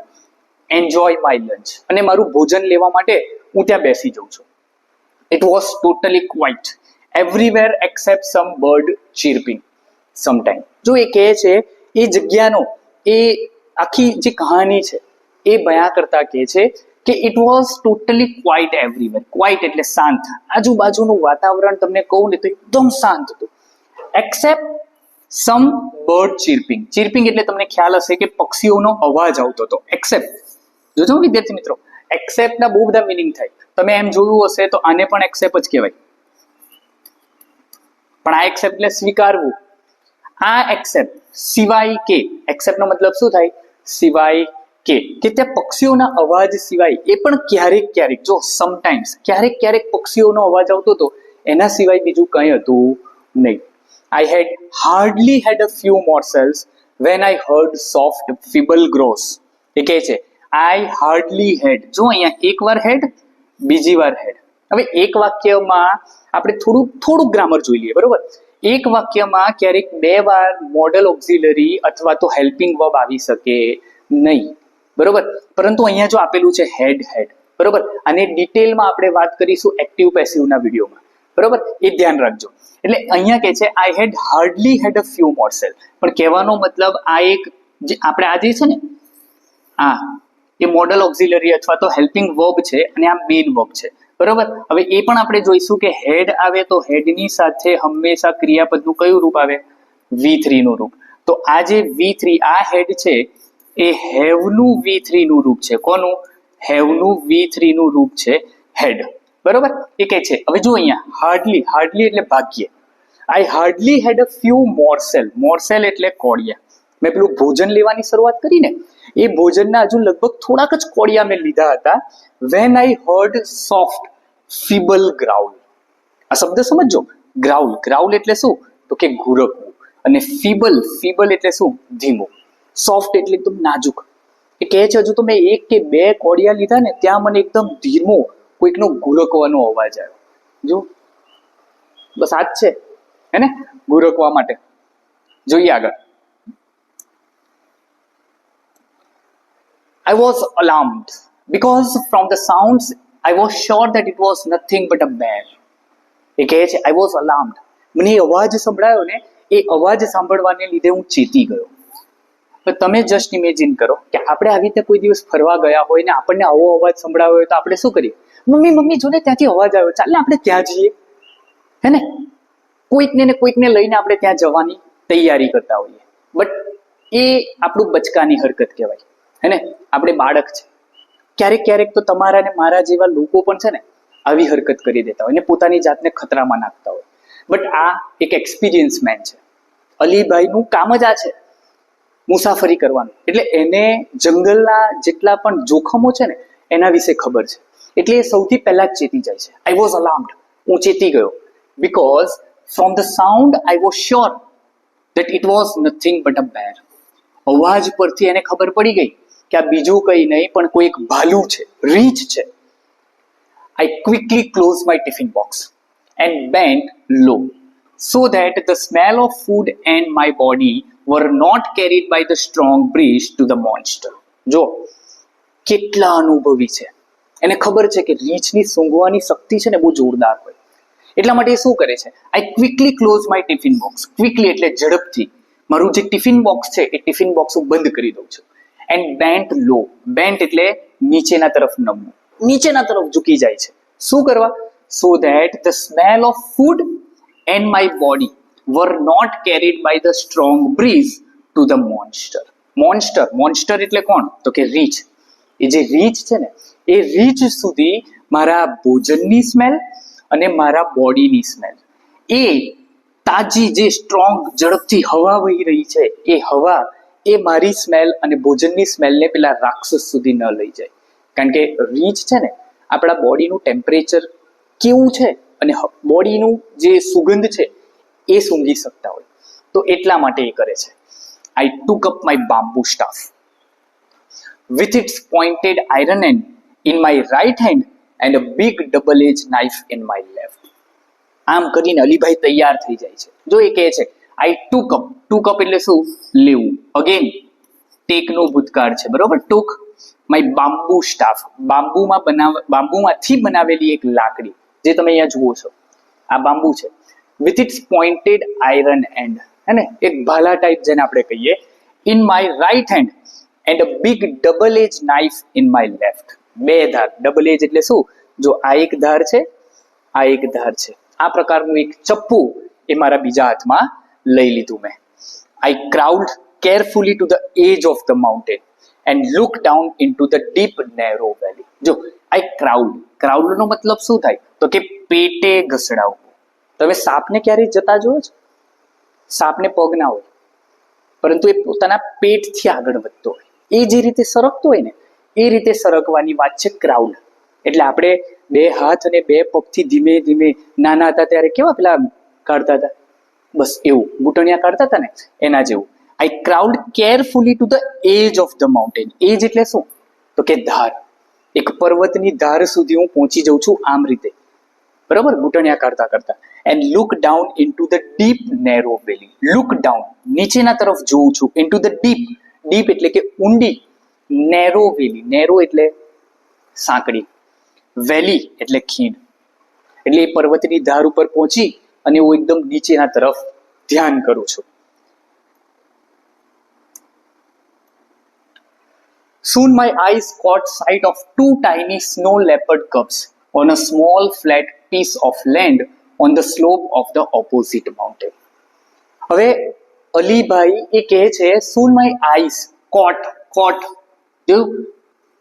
એન્જોય માય લંચ, અને મારું ભોજન લેવા માટે હું ત્યાં બેસી જાઉં છું. It was totally quiet everywhere except some bird chirping sometime. જો એ કહે છે એ જગ્યાનો, એ આખી જે કહાની છે એ બયા કરતા કહે છે કે it was totally quiet everywhere. Quite એટલે શાંત. આજુબાજુનું વાતાવરણ તમને કહું ને તો એકદમ શાંત હતું. Accept some bird ચીર્પિંગ. ચીર્પિંગ એટલે તમને ખ્યાલ હશે કે પક્ષીઓનો અવાજ આવતો હતો. એક્સેપ્ટ, જોજો વિદ્યાર્થી મિત્રો, એક્સેપ્ટના બહુ બધા મિનિંગ થાય. તમે એમ જોયું હશે તો આને પણ એક્સેપ્ટ જ કહેવાય, પણ આ એક્સેપ્ટ એટલે સ્વીકારવું. આ એક્સેપ્ટ સિવાય કે, એક્સેપ્ટનો મતલબ શું થાય? સિવાય કે ત્યાં પક્ષીઓના અવાજ સિવાય, એ પણ ક્યારેક જો સમટાઈમ્સ ક્યારેક પક્ષીઓનો અવાજ આવતો હતો, એના સિવાય બીજું કંઈ હતું નહીં. I had hardly had a few morsels when I heard soft feeble groans. એ કહે છે I hardly had. જો અહીંયા એક વાર હેડ, બીજી વાર હેડ. હવે એક વાક્યમાં આપણે થોડું ગ્રામર જોઈ લઈએ, બરોબર. એક વાક્યમાં ક્યારેક 2 વાર મોડલ ઓક્ઝિલરી અથવા તો હેલ્પિંગ વર્બ આવી શકે નહીં, બરોબર. પરંતુ અહીંયા જો આપેલું છે હેડ, બરોબર. અને ડિટેલમાં આપણે વાત કરીશું એક્ટિવ પેસિવના વિડીયોમાં, બરોબર. એ ધ્યાન રાખજો. એટલે અહીંયા કહે છે આઈ હેડ હાર્ડલી હેડ અ ફ્યુ મોર્સેલ. પણ કહેવાનો મતલબ આ એક જે આપણે આજે છે ને, આ એ મોડલ ઓક્ઝિલરી અથવા તો હેલ્પિંગ વર્બ છે, અને આ મેઇન વર્બ છે, બરોબર. હવે એ પણ આપણે જોઈશું કે હેડ આવે તો હેડની સાથે હંમેશા ક્રિયાપદનું કયું રૂપ આવે? V3 નું રૂપ. તો આ જે V3, આ હેડ છે એ હેવનું V3 નું રૂપ છે. કોનું? હેવનું V3 નું રૂપ છે હેડ, બરોબર. એ કહે છે હવે જો અહીંયા હાર્ડલી એટલે ભાગ્યે. આઈ હાર્ડલી હેડ અ ફ્યુ મોર્સેલ એટલે કોળિયા. મેં પેલું ભોજન લેવાની શરૂઆત કરી ને, એ ભોજનના હજુ લગભગ થોડાક જ કોળિયા મેં લીધા હતા. When I heard soft feeble growl. આ શબ્દ સમજો. ગ્રાઉલ એટલે શું? તો કે ઘુરકવું. અને ફીબલ, ફીબલ એટલે શું? ધીમું. સોફ્ટ એટલે એકદમ નાજુક. એ કહે છે હજુ તો મેં 1 કે 2 કોડિયા લીધા ને ત્યાં મને એકદમ ધીમો કોઈકનો ઘુરકવાનો અવાજ આવ્યો. જો બસ આ જ છે હે ને ઘુરકવા માટે. જોઈએ આગળ. I was alarmed because from the sounds I was sure that it was nothing but a bear. એ કહે છે I was alarmed. મને એ અવાજ સંભળાયો ને, એ અવાજ સાંભળવાને લીધે હું ચેતી ગયો. તો તમે જસ્ટ ઇમેજિન કરો કે આપણે આવી રીતે કોઈ દિવસ ફરવા ગયા હોય ને આપણને આવો અવાજ સંભળાયો હોય તો આપણે શું કરીએ? મમ્મી મમ્મી જોને ત્યાંથી અવાજ આવ્યો, ચાલ ને આપણે ત્યાં જઈએ, હે ને? કોઈકને લઈને આપણે ત્યાં જવાની તૈયારી કરતા હોઈએ. બટ એ આપણું બચકાની હરકત કહેવાય, હે ને? આપણે બાળક છે. ક્યારેક ક્યારેક તો તમારા ને મારા જેવા લોકો પણ છે ને આવી હરકત કરી દેતા હોય ને પોતાની જાતને ખતરામાં નાખતા હોય. બટ આ એક એક્સપિરિયન્સ મેન છે. અલીભાઈનું કામ જ આ છે, મુસાફરી કરવાનું. એટલે એને જંગલના જેટલા પણ જોખમો છે ને એના વિશે ખબર છે. એટલે એ સૌથી પહેલા જ ચેતી જાય છે. આઈ વોઝ અલાર્મ્ડ, હું ચેતી ગયો. Because from the sound I was sure that it was nothing but a bear. અવાજ પરથી એને ખબર પડી ગઈ કે આ બીજું કંઈ નહીં પણ કોઈ એક ભાલુ છે, રીંછ છે. I quickly closed my tiffin box and bent low so that the smell of food and my body were not carried by the strong breeze to the monster. જો કેટલા અનુભવી છે, એને ખબર છે કે રીંછની સૂંઘવાની શક્તિ છે ને બહુ જોરદાર હોય. એટલા માટે એ શું કરે છે? I quickly close my tiffin box. Quickly એટલે ઝડપથી મારું જે ટિફિન બોક્સ છે એ ટિફિન બોક્સ હું બંધ કરી દઉં છું. એન્ડ બેન્ટ લો, બેન્ટ એટલે નીચેના તરફ નમવું, નીચેના તરફ ઝૂકી જાય છે. શું કરવા? So that the smell of food and my body were not carried by the strong breeze to the monster. Monster, monster એટલે કોણ? તો કે રીંછ. એ જે રીંછ છે ને એ રીંછ સુધી મારા ભોજનની સ્મેલ અને મારા બોડીની સ્મેલ, એ તાજી જે સ્ટ્રોંગ ઝડપથી હવા વહી રહી છે એ હવા એ મારી સ્મેલ અને ભોજનની સ્મેલને પેલા રાક્ષસ સુધી ન લઈ જાય. કારણ કે રીંછ છે ને આપણા બોડીનું ટેમ્પરેચર કેવું છે અને બોડીનું જે સુગંધ છે એ સૂંઘી શકતા હોય. તો એટલા માટે એ કરે છે. I took up my bamboo staff with its pointed iron end in my right hand and a big double-edged knife in my left. આમ કરીને અલીભાઈ તૈયાર થઈ જાય છે. જો એ કહે છે આઈ ટુક અપ, ટુક અપ એટલે શું? લેવું. અગેન ટેકનો ભૂતકાળ છે, બરોબર? ટુક માય બામ્બુ સ્ટાફ, બામ્બુમાંથી બનાવેલી એક લાકડી, જે તમે અહીંયા જુઓ છો આ બામ્બુ છે. With it's pointed iron and, હે ને? એક ભાલા ટાઈપ જેને આપણે કહીએ. In my right hand and a big double edge knife in my left. 2 ધાર, ડબલ એજ એટલે શું? જો આ એક ધાર છે, આ એક ધાર છે. આ પ્રકારનું એક ચપ્પુ એ મારા બીજા હાથમાં લઈ લીધું મેં. I crawled carefully to the edge of the mountain and look down into the deep narrow valley. જો આઈ ક્રાઉડ, ક્રાઉડનો મતલબ શું થાય? તો કે પેટે ઘસડાવવું. તમે સાપને ક્યારેય જતા જોયો છો? સાપને પગ ના હોય પરંતુ એ પોતાના પેટથી આગળ વધતો હોય. એ જે રીતે સરકતો હોય ને એ રીતે સરકવાની વાત છે ક્રાઉડ. એટલે આપણે 2 હાથ અને 2 પગથી ધીમે ધીમે નાના હતા ત્યારે કેવા પેલા કાઢતા હતા, બસ એવું ઘૂંટણિયા કાઢતા હતા ને એના જેવું. I crawled carefully to the edge of the mountain. Edge એટલે શું? તો કે ધાર. એક પર્વતની ધાર સુધી હું પહોંચી જાઉં છું આમ રીતે, બરોબર? ઘૂંટણિયા કાઢતા કરતા. And look down into the deep narrow valley. Look down, નીચેના તરફ જોઉં છું. ઇનટુ ધ ડીપ, ડીપ એટલે કે ઊંડી. નેરો વેલી, નેરો એટલે સાંકડી, વેલી એટલે ખીણ. એટલે એ પર્વતની ધાર ઉપર પહોંચી અને હું એકદમ નીચેના તરફ ધ્યાન કરું છું. Soon my eyes caught sight of 2 tiny snow leopard cubs on a small flat piece of land on the slope of the opposite mountain. હવે અલીભાઈ એ કહે છે soon my eyes caught, caught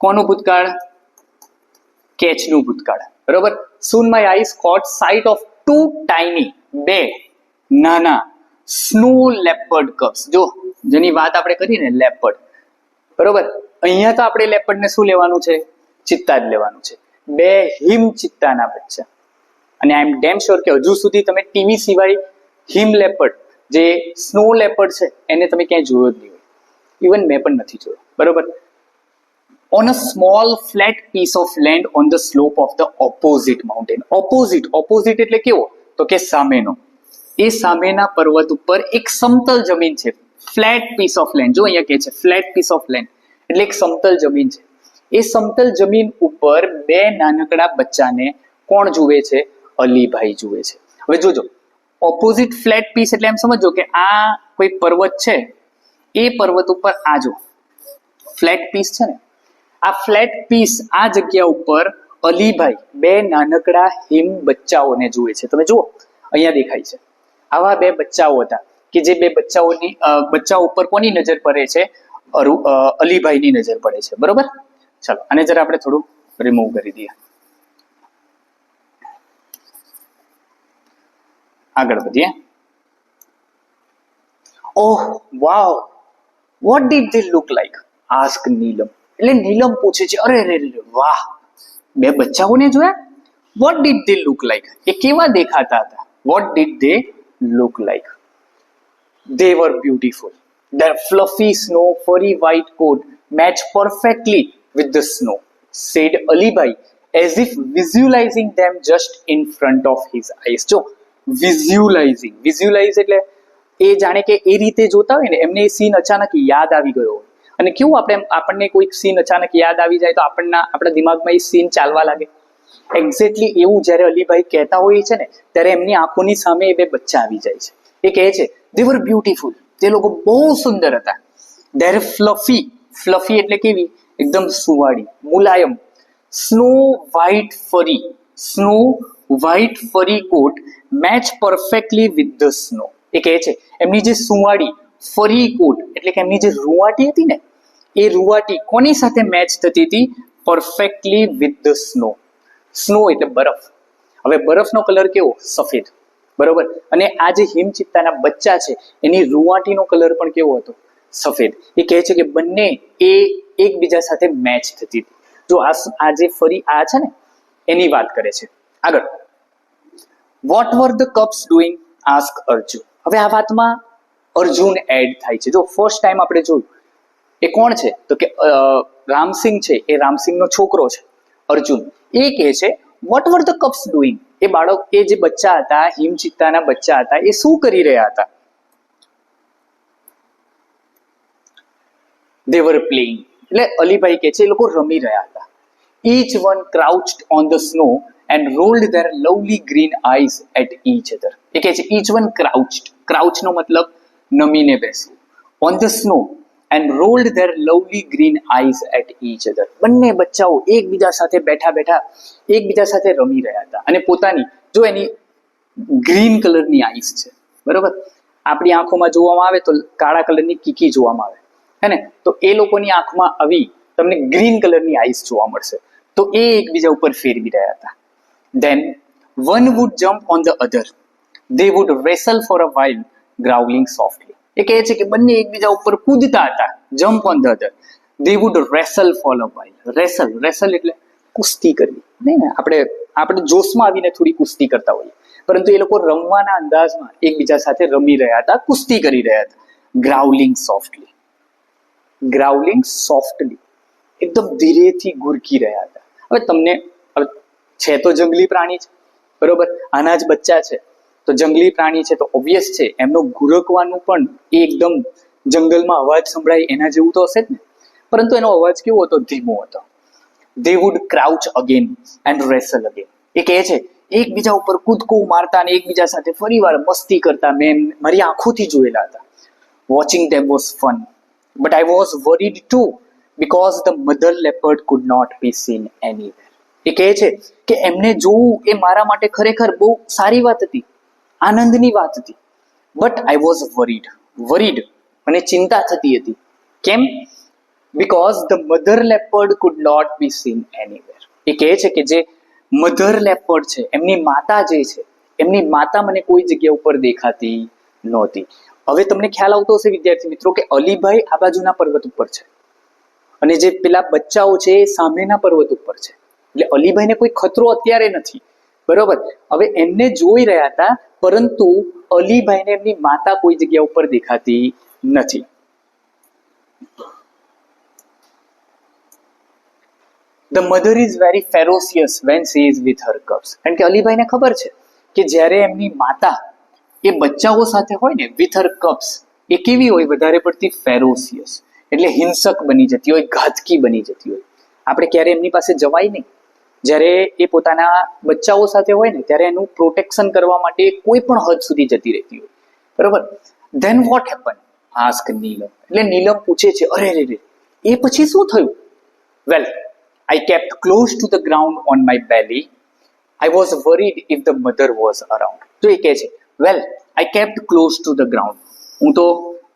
કોનું ભૂતકાળ? કેચનું ભૂતકાળ, બરોબર? soon my eyes caught sight of 2 tiny, 2 નાના સ્નો લેપર્ડ કબ્સ. જો જેની વાત આપણે કરી ને લેપર્ડ, બરોબર? અહીંયા તો આપણે લેપર્ડને શું લેવાનું છે? ચિત્તા જ લેવાનું છે. 2 હિમ ચિત્તાના બચ્ચા. અને આઈ એમ ડેમ શ્યોર કે હજુ સુધી તમે ટીવી સિવાય હિમ લેપર્ડ, જે સ્નો લેપર્ડ છે, એને તમે ક્યાંય જોયો જ નહીં હોય, ઇવન મેં પણ નથી જોયો, બરોબર. On a small flat piece of land on the slope of the opposite mountain. Opposite એટલે કેવો? તો કે સામેનો. એ સામેના પર્વત ઉપર એક સમતલ જમીન છે, ફ્લેટ પીસ ઓફ લેન્ડ. જો અહીંયા કહે છે ફ્લેટ પીસ ઓફ લેન્ડ એટલે એક સમતલ જમીન છે. એ સમતલ જમીન ઉપર બે નાનકડા બચ્ચાને કોણ જુએ છે? અલીભાઈ જુએ છે. હવે જોજો, ઓપોઝિટ ફ્લેટ પીસ એટલે એમ સમજો કે આ કોઈ પર્વત છે, એ પર્વત ઉપર આ જો ફ્લેટ પીસ છે ને, આ ફ્લેટ પીસ આ જગ્યા ઉપર અલીભાઈ બે નાનકડા હિમ બચ્ચાઓને જુએ છે. તમે જુઓ અહીંયા દેખાય છે, આવા બે બચ્ચાઓ હતા કે જે બે બચ્ચાઓ ઉપર કોની નજર પડે છે? અલીભાઈની નજર પડે છે, બરોબર. ચાલો આને જરા આપણે થોડું રિમૂવ કરી દઈએ, આગળ વધીએ. Oh wow, what did they look like? Ask Neelam. એટલે નીલમ પૂછે છે, અરે રે રે વાહ, બે બચ્ચાઓને જોયા? What did they look like? એ કેવા દેખાતા હતા? What did they look like? They were beautiful. Their fluffy snow furry white coat matched perfectly with the snow, said Alibai, as if visualizing them just in front of his eyes. જો visualize એટલે એ જાણે કે એ રીતે જોતા હોય ને, એમને એ સીન અચાનક યાદ આવી ગયો હોય. અને કેવું આપણને કોઈ સીન અચાનક યાદ આવી જાય તો આપણા દિમાગમાં એ સીન ચાલવા લાગે. એક્ઝેક્ટલી એવું જ્યારે અલીભાઈ કહેતા હોય છે ને, ત્યારે એમની આંખોની સામે એ બે બચ્ચા આવી જાય છે. એ કહે છે they were beautiful, તે લોકો બહુ સુંદર હતા. their fluffy એટલે કેવી? એકદમ સુવાળી, મુલાયમ. snow white furry coat match perfectly with the snow. એ કહે છે એમની જે સુવાળી ફરી કોટ એટલે કે એમની જે રૂવાટી હતી ને, એ રૂવાટી કોની સાથે મેચ થતી હતી? Perfectly with the snow. Snow એટલે બરફ. હવે બરફનો કલર કેવો? સફેદ, બરોબર. અને આ જે હિમચિત્તાના બચ્ચા છે એની રૂવાટીનો કલર પણ કેવો હતો? સફેદ. એ કહે છે કે બંને એ એકબીજા સાથે મેચ થતી હતી. જો આ જે ફરી આ છે ને, એની વાત કરે છે. આગળ, what were the cubs doing? Ask Arjun. હવે આ વાતમાં અર્જુન એડ થાય છે. જો ફર્સ્ટ ટાઈમ આપણે જોયું, એ કોણ છે? તો કે રામસિંહ છે, એ રામસિંહનો છોકરો છે અર્જુન. એ કહે છે what were the cubs doing? એ બાળક, એ જે બચ્ચા હતા, હિમચિત્તાના બચ્ચા હતા, એ શું કરી રહ્યા હતા? they were playing. એટલે અલીભાઈ કહે છે એ લોકો રમી રહ્યા હતા. each one crouched on the snow and rolled their lovely green eyes at each other. એ કહે છે each one crouched નો મતલબ નમીને બેસવું. on the snow and rolled their lovely green eyes at each other. બંને બચ્ચાઓ એકબીજા સાથે બેઠા એકબીજા સાથે રમી રહ્યા હતા અને પોતાની જો એની ગ્રીન કલરની આઈસ છે, બરોબર. આપણી આંખોમાં જોવામાં આવે તો કાળા કલરની કીકી જોવામાં આવે, હે ને? તો એ લોકોની આંખમાં આવી તમને ગ્રીન કલરની આઈસ જોવા મળશે. તો એ એકબીજા ઉપર ફેરવી રહ્યા હતા. then one would jump on the other. they would wrestle for a while, growling softly. એ કહે છે કે બંને એકબીજા ઉપર કૂદતા હતા. jump on the other. they would wrestle for a while. wrestle એટલે કુસ્તી કરવી, નહીં ને? આપણે જોશમાં આવીને થોડી કુસ્તી કરતા હોઈએ, પરંતુ એ લોકો રમવાના અંદાજમાં એકબીજા સાથે રમી રહ્યા હતા, કુસ્તી કરી રહ્યા હતા. ગ્રાઉલિંગ સોફ્ટલી એકદમ ધીરેથી ગુરકી રહ્યા હતા. હવે તમને છે તો જંગલી પ્રાણી છે, બરોબર. આના જ બચ્ચા છે તો જંગલી પ્રાણી છે તો ઓબ્વિયસ છે એમનો ગુરકવાનું પણ એકદમ જંગલમાં અવાજ સંભળાય એના જેવું તો હશે જ ને, પરંતુ એનો અવાજ કેવો હતો? ધીમો હતો. they would crouch again and wrestle again. એ કહે છે એકબીજા ઉપર કૂદકો મારતા અને એકબીજા સાથે ફરીવાર મસ્તી કરતા મેં મારી આંખોથી જોયેલા હતા. watching them was fun, but I was worried too because the mother leopard could not be seen anywhere. એ કહે છે કે એમને જોવું એ મારા માટે ખરેખર બહુ સારી વાત હતી, આનંદની વાત હતી. બટ આઈ વોઝ વરીડ, મને ચિંતા થતી હતી. કેમ? because the mother leopard could not be seen anywhere. એ કહે છે કે જે મધર લેપર્ડ છે, એમની માતા જે છે, એમની માતા મને કોઈ જગ્યા ઉપર દેખાતી નહોતી. હવે તમને ખ્યાલ આવતો હશે વિદ્યાર્થી મિત્રો કે અલીભાઈ આ બાજુના પર્વત ઉપર છે અને જે પેલા બચ્ચાઓ છે એ સામેના પર્વત ઉપર છે. એટલે અલીભાઈને કોઈ ખતરો અત્યારે નથી, બરોબર. હવે એમને જોઈ રહ્યા હતા, પરંતુ અલીભાઈને એમની માતા કોઈ જગ્યા ઉપર દેખાતી નથી. The mother is very ferocious when she is with her cubs. કારણ કે અલીભાઈને ખબર છે કે જ્યારે એમની માતા એ બચ્ચાઓ સાથે હોય ને, with her cubs, એ કેવી હોય? વધારે પડતી ફેરોસિયસ, એટલે હિંસક બની જતી હોય, ઘાતકી બની જતી હોય. આપણે ક્યારે એમની પાસે જવાય નહીં. જ્યારે એ પોતાના બચ્ચાઓ સાથે હોય ને, ત્યારે એનું પ્રોટેક્શન કરવા માટે કોઈ પણ હદ સુધી જતી રહેતી હોય. બરોબર. Then what happen? Ask Neelam. એટલે નીલમ પૂછે છે, અરે રે રે, એ પછી શું થયું? વેલ, I kept close to the ground on my belly. I was worried if the mother was around. તો એ કહે છે, well, I kept close to the ground. હું તો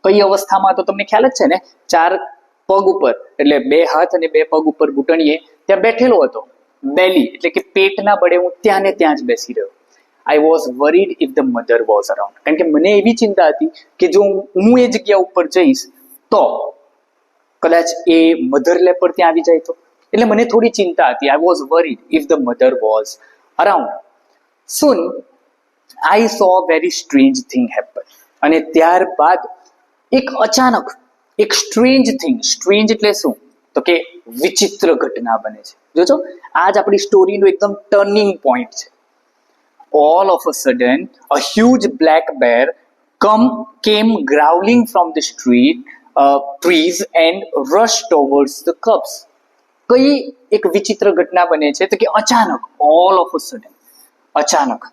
કઈ અવસ્થામાં, તો તમને ખ્યાલ જ છે ને, 4 પગ ઉપર, એટલે 2 હાથ અને 2 પગ ઉપર ઘૂંટણીએ ત્યાં બેઠેલો હતો. બેલી એટલે કે પેટના બળે હું ત્યાં ને ત્યાં જ બેસી રહ્યો. I was worried if the mother was around. કારણ કે મને એવી ચિંતા હતી કે જો હું એ જગ્યા ઉપર જઈશ તો કદાચ એ મધર લેપર્ડ ત્યાં આવી જાય તો. એટલે મને થોડી ચિંતા હતી. I was worried if the mother was around. Soon I saw a very strange thing happen. અને ત્યારબાદ એક અચાનક એક સ્ટ્રેન્જ થિંગ, સ્ટ્રેન્જ એટલે શું? તો કે વિચિત્ર ઘટના બને છે. જોજો, આજ આપણી સ્ટોરીનું એકદમ ટર્નિંગ પોઈન્ટ છે. All of a sudden, a huge black bear came growling from the trees and rushed towards the cubs. કઈ એક વિચિત્ર ઘટના બને છે? તો કે અચાનક, all of a sudden, અચાનક,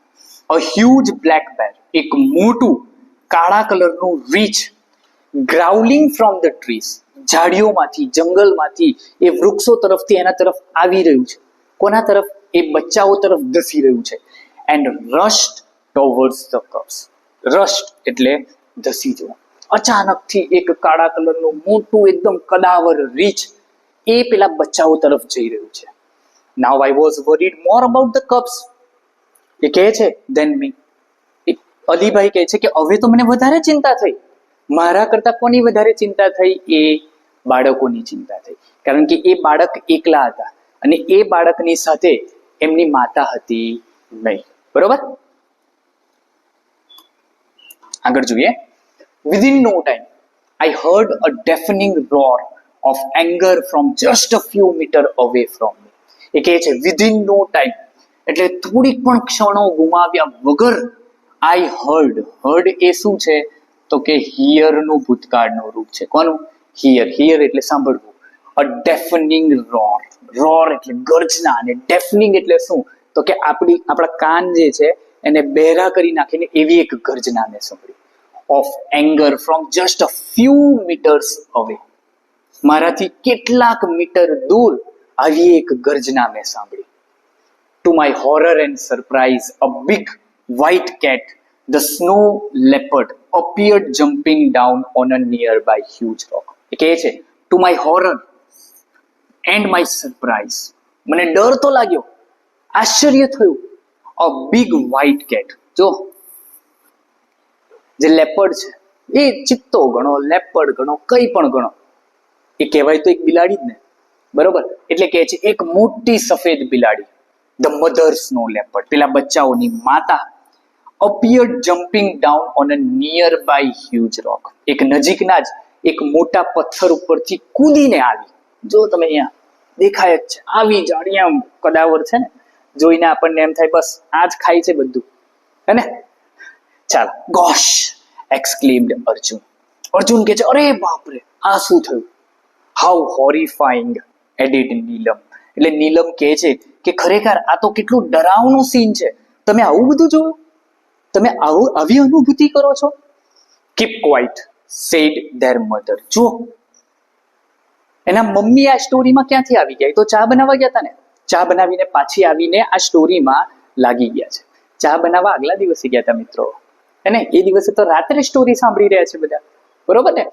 a huge black bear, એક મોટું કાળા કલરનું રીંછ, ગ્રાઉલિંગ ફ્રોમ ધ ટ્રીઝ, ઝાડીઓમાંથી, જંગલમાંથી, એ વૃક્ષો તરફથી એના તરફ આવી રહ્યું છે. કોના તરફ? એ બચ્ચાઓ તરફ ધસી રહ્યું છે. And rushed towards the cubs. Rushed એટલે ધસી જવું. અચાનકથી એક કાળા કલરનું મોટું એકદમ કદાવર રીંછ એ પેલા બચ્ચાઓ તરફ જઈ રહ્યું છે. Now I was worried more about the cubs. એ કહે છે ધેન મી. અલીભાઈ કહે છે કે હવે તો મને વધારે ચિંતા થઈ. મારા કરતા કોની વધારે ચિંતા થઈ? એ બાળકોની ચિંતા થઈ. કારણ કે એ બાળક એકલા હતા અને એ બાળકની સાથે એમની માતા હતી નહીં. બરોબર. આગળ જોઈએ. Within no time, I heard a deafening roar of anger from just a few meters away from me. એ કહે છે within no time, એટલે થોડીક પણ ક્ષણો ગુમાવ્યા વગર I heard. એ શું છે? તો કે હિયર નું ભૂતકાળનું રૂપ છે. કોનું? હિયર એટલે સાંભળવું. અ ડેફનિંગ રોર એટલે ગર્જના, અને ડેફનિંગ એટલે શું? તો કે આપણા કાન જે છે એને બહેરા કરી નાખીને એવી એક ગર્જના મેં સાંભળી. Of anger from just a few metres away. મારાથી કેટલાક મીટર દૂર આવી એક ગર્જના મેં સાંભળી. To my horror and surprise, a big white cat, the snow leopard, appeared jumping down on a nearby huge rock. એ કહે છે to my horror and my surprise, મને ડર તો લાગ્યો, આશ્ચર્ય થયું. a big white cat, જો જે લેપર્ડ છે એ ચિત્તો ગણો, લેપર્ડ ગણો, કઈ પણ ગણો, એ કહેવાય તો એક બિલાડી જ ને. બરોબર. એટલે કહે છે એક મોટી સફેદ બિલાડી, ધ મધર સ્નો લેપર્ડ, પેલા બચ્ચાઓની માતા, appeared jumping down on a nearby huge rock. એક નજીકના જ એક મોટા પથ્થર ઉપરથી કૂદીને આવી. જો તમે અહીંયા દેખાય જ છે, આવી જ અહીંયા કદાવર છે ને, જોઈને આપણને એમ થાય બસ આ જ ખાય છે બધું, હે ને? ચાલો. ગોશ exclaimed અર્જુન. અર્જુન કહે છે અરે બાપરે, આ શું થયું? હાઉ હોરિફાઈંગ added નીલમ. એટલે નીલમ કહે છે કે ખરેખર આ તો કેટલું ડરાવનું સીન છે. તમે આવું બધું જોયું? તમે આવી અનુભૂતિ કરો છો? Keep quiet, said their mother. જો એના મમ્મી આ સ્ટોરીમાં ક્યાંથી આવી ગયા? તો ચા બનાવવા ગયા હતા ને, ચા બનાવીને પાછી આવીને આ સ્ટોરીમાં લાગી ગયા છે. ચા બનાવવા આગલા દિવસે ગયા હતા મિત્રો, હે ને? એ દિવસે તો રાત્રે સ્ટોરી સાંભળી રહ્યા છે બધા, બરોબર ને?